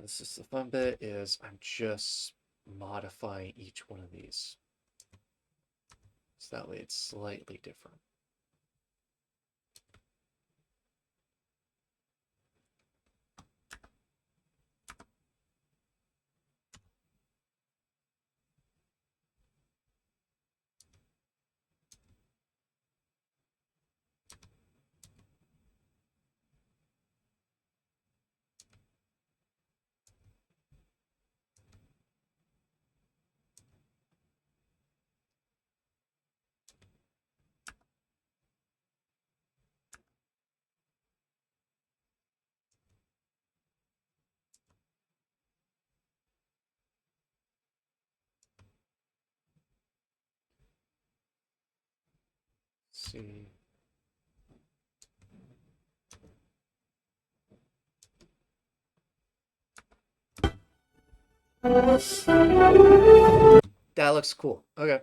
this is the fun bit, is I'm just modifying each one of these. So that way it's slightly different. Let's see. That looks cool. Okay.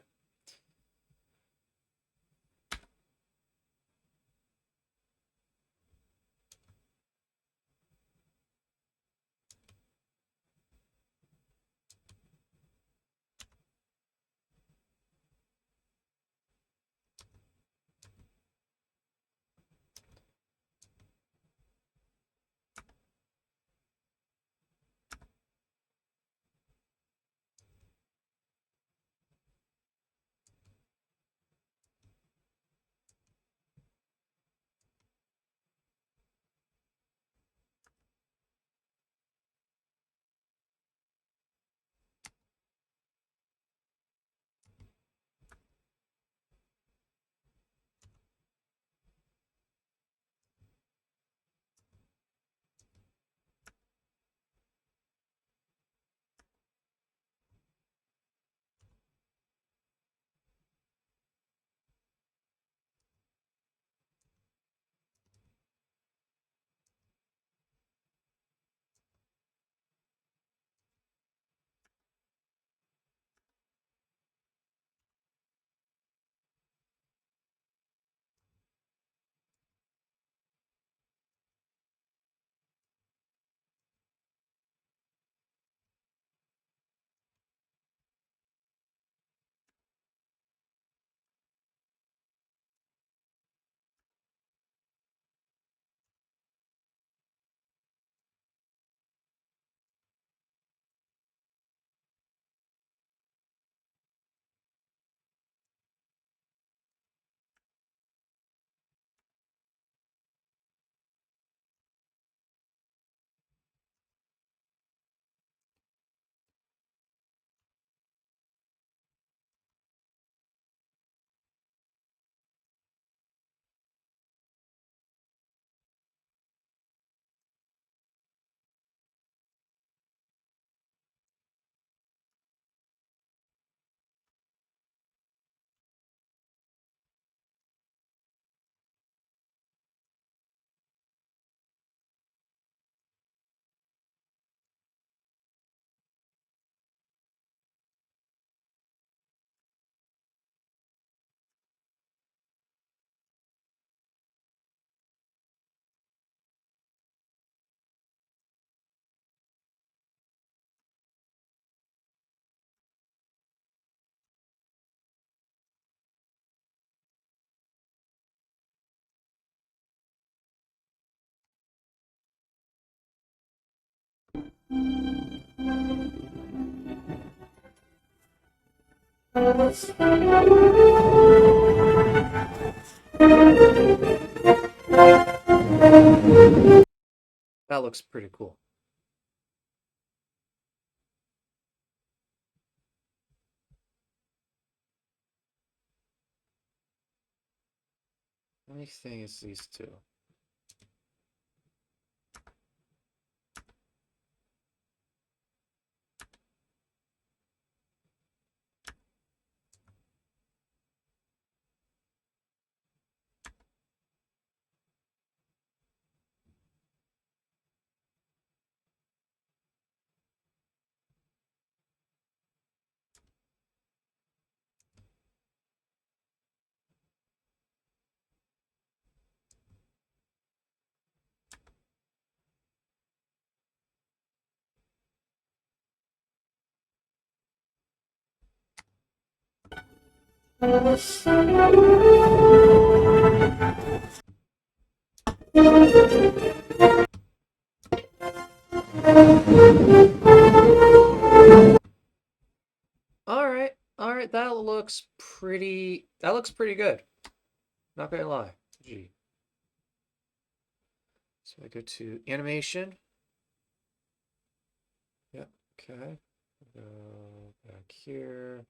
That looks pretty cool. Only thing is these two. All right, that looks pretty good. Not gonna lie. Gee. So I go to animation. Yep, okay. Go back here.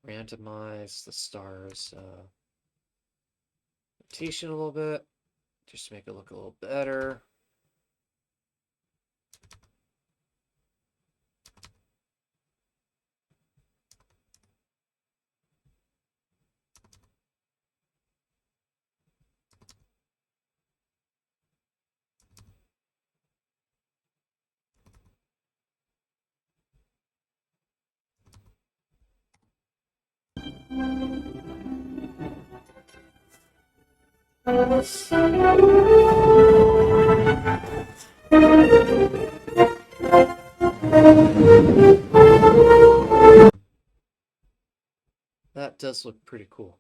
Randomize the stars rotation a little bit, just to make it look a little better. That does look pretty cool.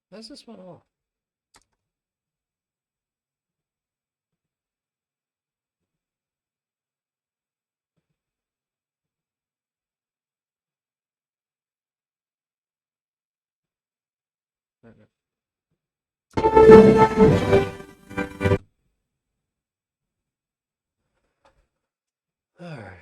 How's this one off? I don't know. All right.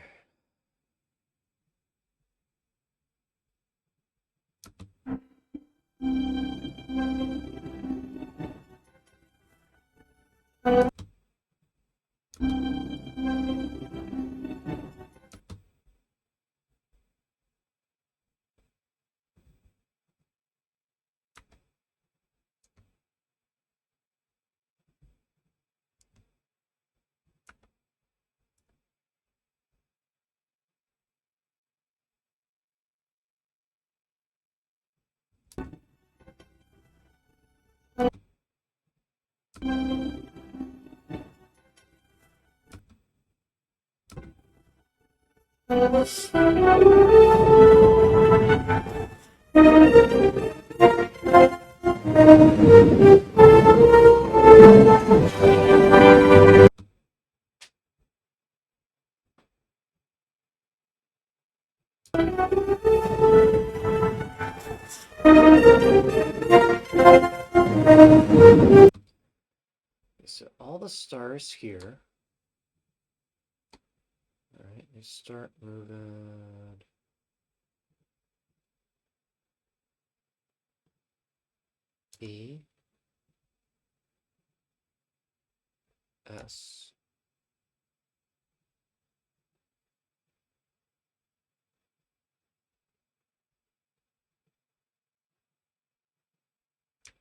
So all the stars here. All right, you start moving. E. S.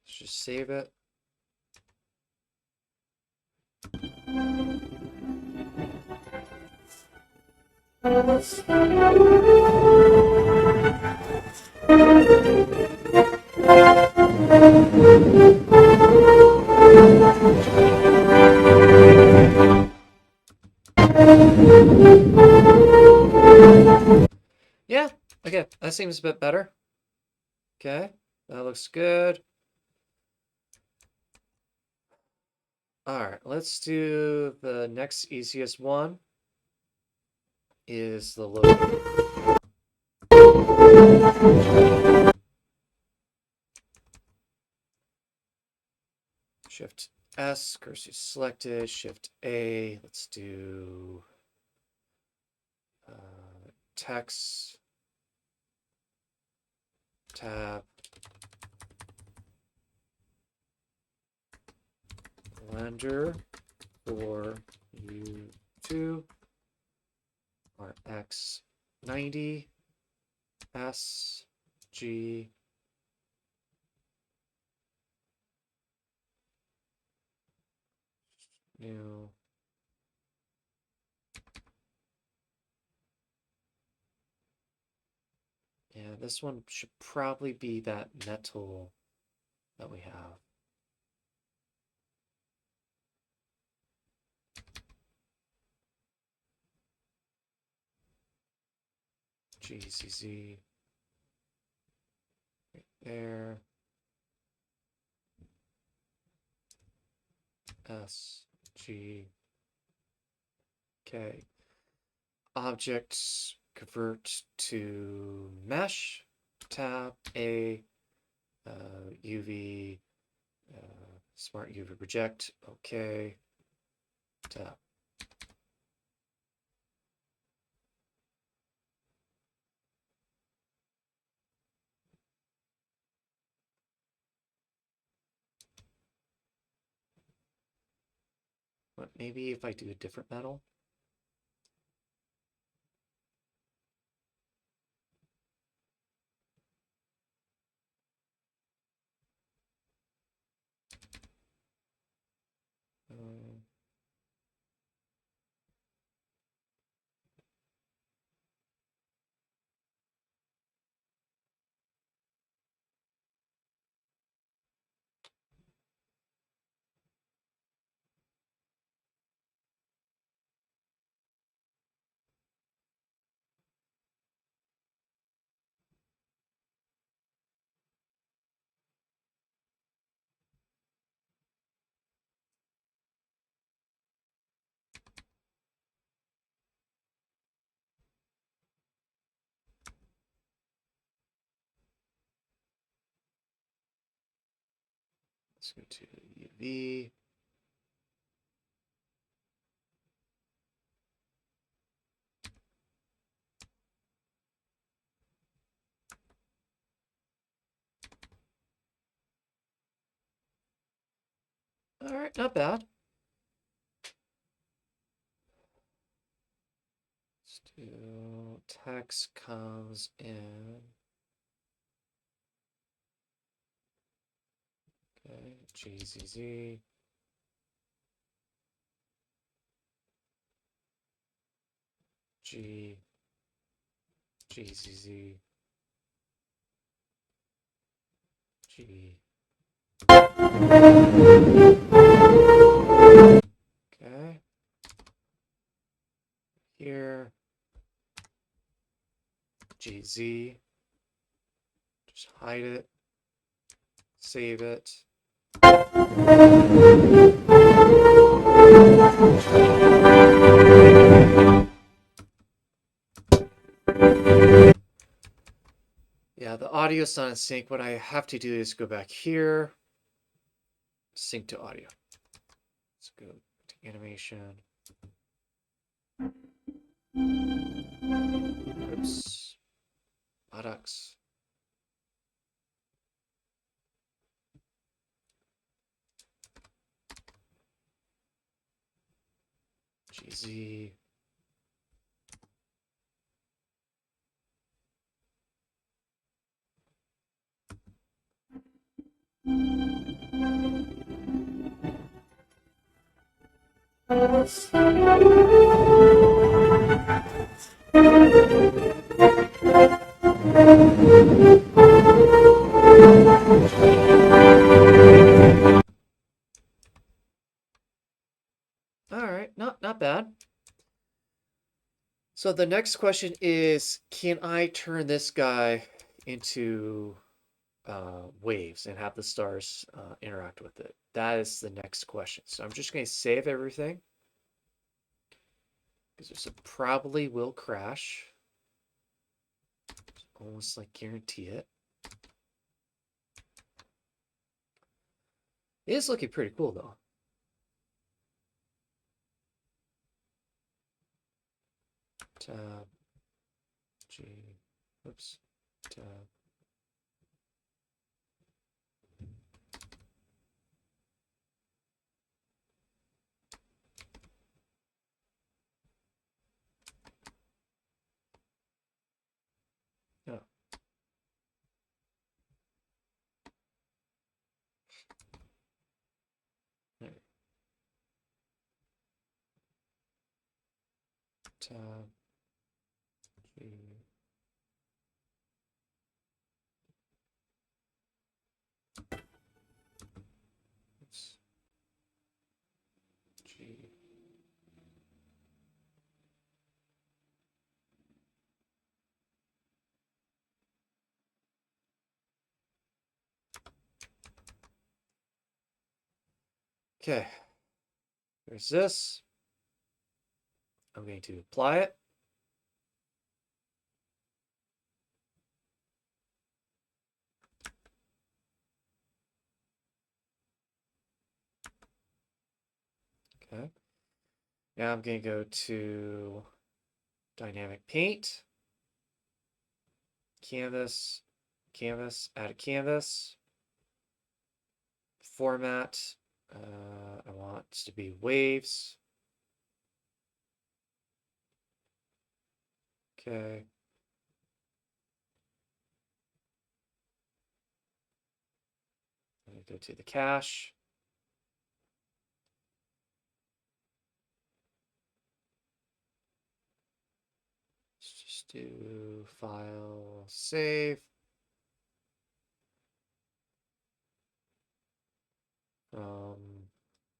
Let's just save it. Yeah, okay, that seems a bit better. Okay, that looks good. All right, let's do the next easiest one is the logo. Shift S, cursor selected, Shift A. Let's do text, tab, Blender for U2, RX 90, S, G, new. Yeah, this one should probably be that metal that we have. GCZ. Right there. S, G, K. Objects convert to mesh. Tab A. UV. Smart UV project. Okay. Tab. But maybe if I do a different metal. Let's go to UV. All right, not bad. Let's do text comes in. Okay, GZZ. G, GZZ. G. Okay. Here. GZ. Just hide it. Save it. Yeah, the audio's not in sync. What I have to do is go back here. Sync to audio. Let's go to animation. Oops. Buttocks. GZ. All right, not bad. So the next question is, can I turn this guy into waves and have the stars interact with it? That is the next question. So I'm just going to save everything because this probably will crash. Almost like guarantee it. It is looking pretty cool though. Tab G. Oops. Tab. Oh. There. Tab G. Oops. G. Okay. There's this. I'm going to apply it. Okay. Now I'm going to go to dynamic paint, canvas, canvas, add a canvas, format. I want it to be waves. Okay. I'm going to go to the cache. Let's just do file, save.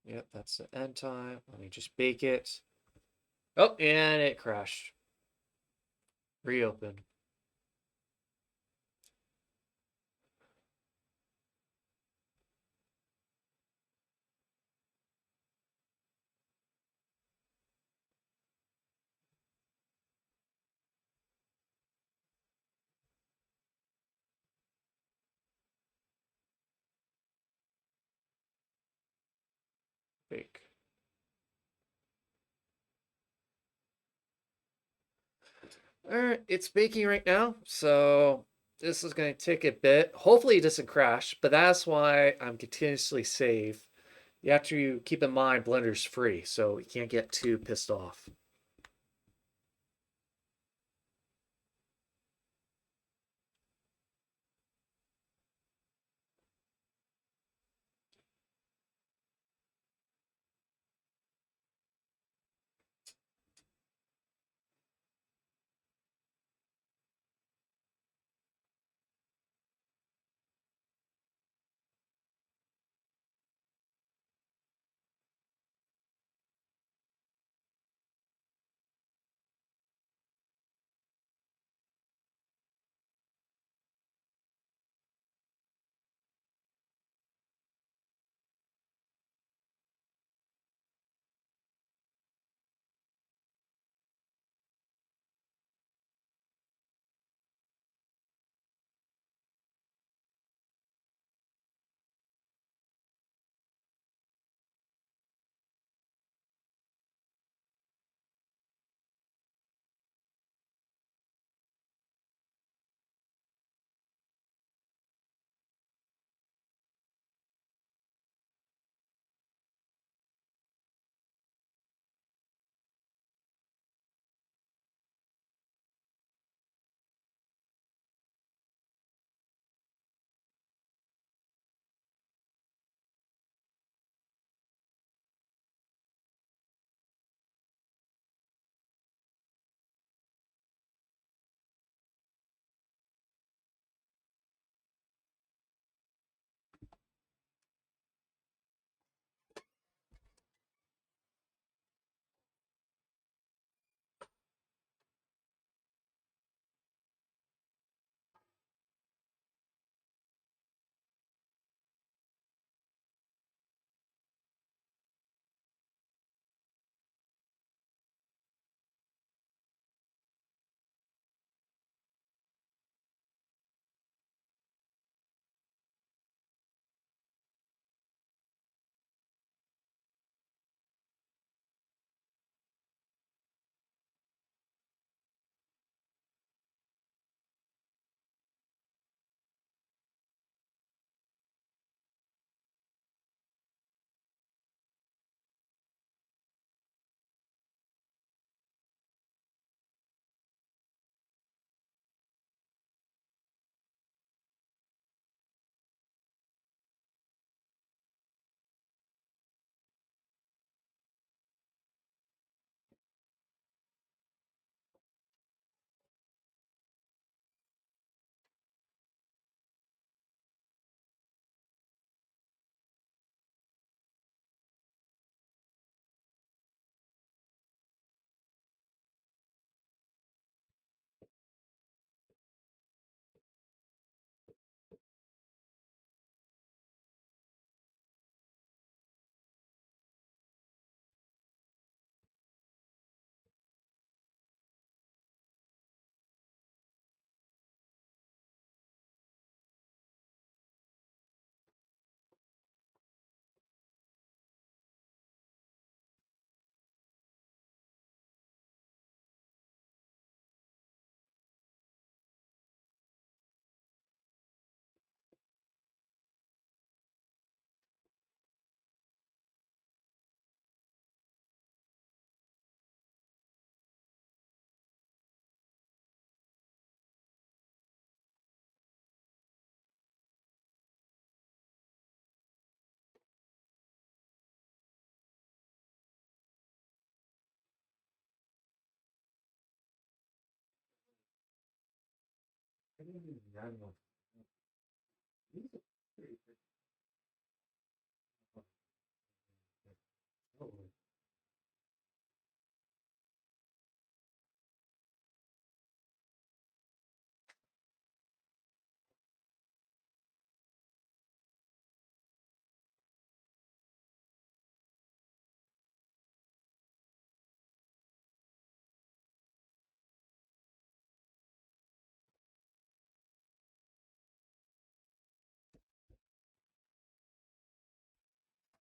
Yep, that's the end time. Let me just bake it. Oh, and it crashed. Reopen. Bake. All right, it's baking right now, so this is going to take a bit. Hopefully it doesn't crash, but that's why I'm continuously save. You have to keep in mind Blender's free, so you can't get too pissed off.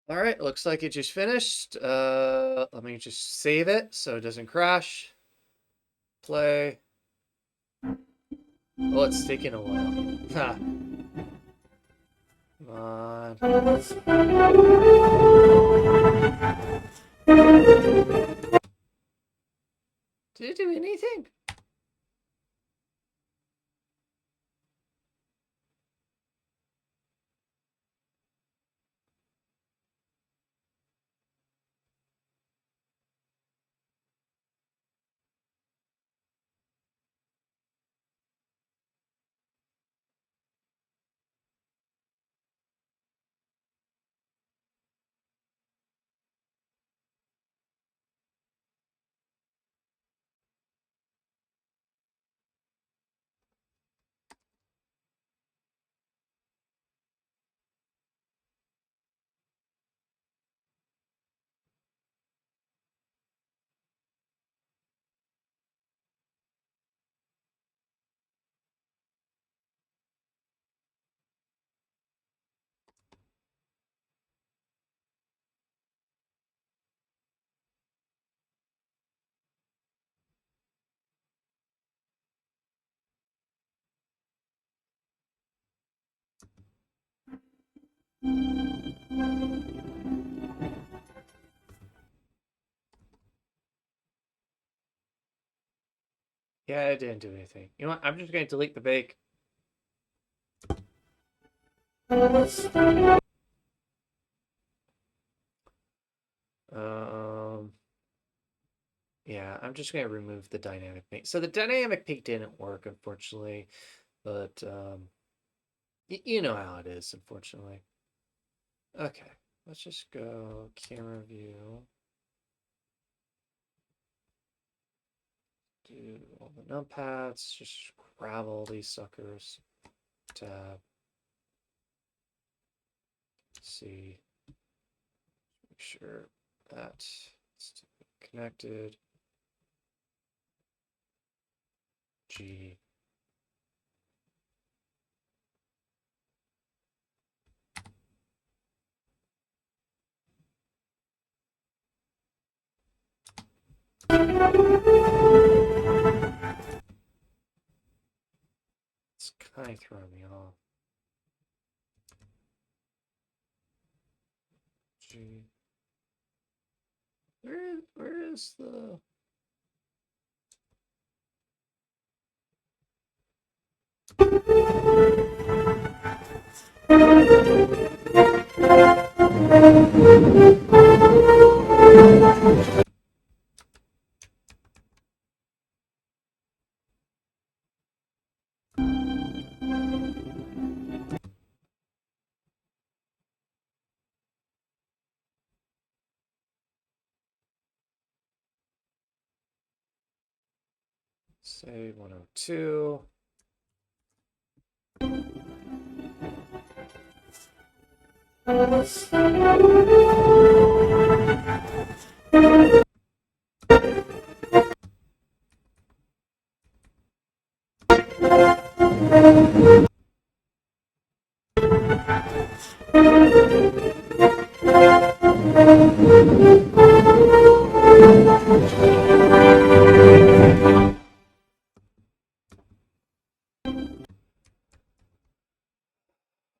All right, looks like it just finished. Let me just save it so it doesn't crash. Play. Well, it's taking a while. Ha. Come on. Did it do anything? Yeah, it didn't do anything. You know what? I'm just going to delete the bake. Yeah, I'm just going to remove the dynamic paint. So the dynamic paint didn't work, unfortunately, but you know how it is, unfortunately. Okay, let's just go camera view. Do all the numpads, just grab all these suckers. Tab. See. Make sure that's connected. G. It's kind of throwing me off. G. Where is the... Say 102.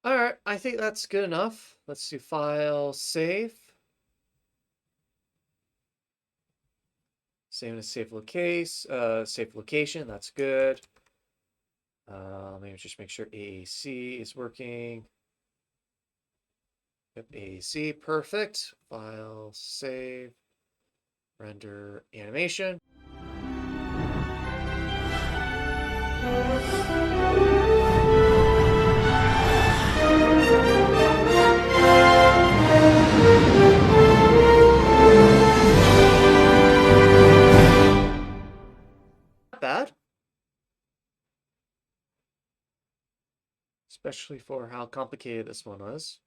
All right, I think that's good enough. Let's do file, save. Save in a safe safe location. That's good. Let me just make sure AAC is working. Yep, AAC, perfect. File, save, render animation. especially for how complicated this one was.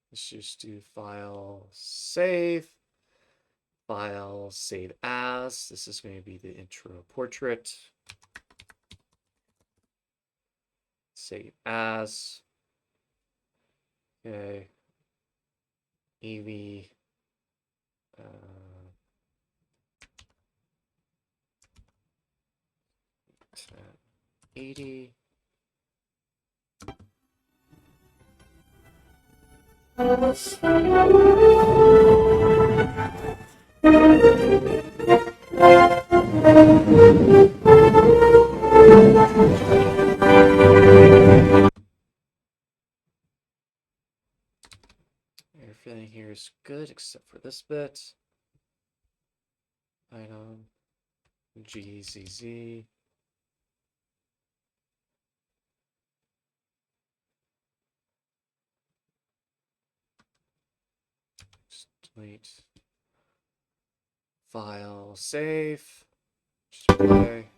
Let's just do file, save as. This is going to be the intro portrait. Save as. Okay. EV. 1080. Everything here is good except for this bit. Item GZZ. Just delete. File, save. Just play.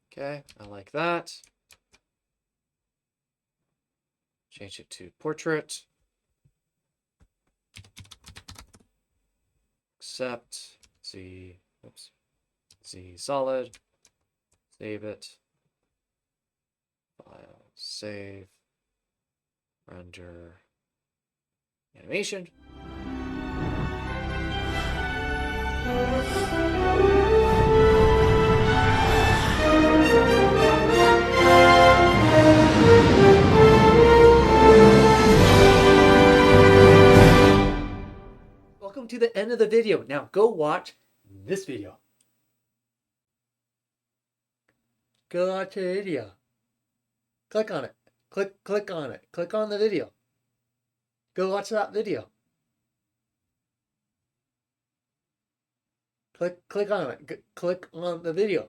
Okay, I like that. Change it to portrait. Accept. Z solid. Save it. File, save. Render. Animation. Welcome to the end of the video. Now go watch this video. Go watch the video. Click on it. Click on it. Click on the video. Go watch that video. Click on it. Click on the video.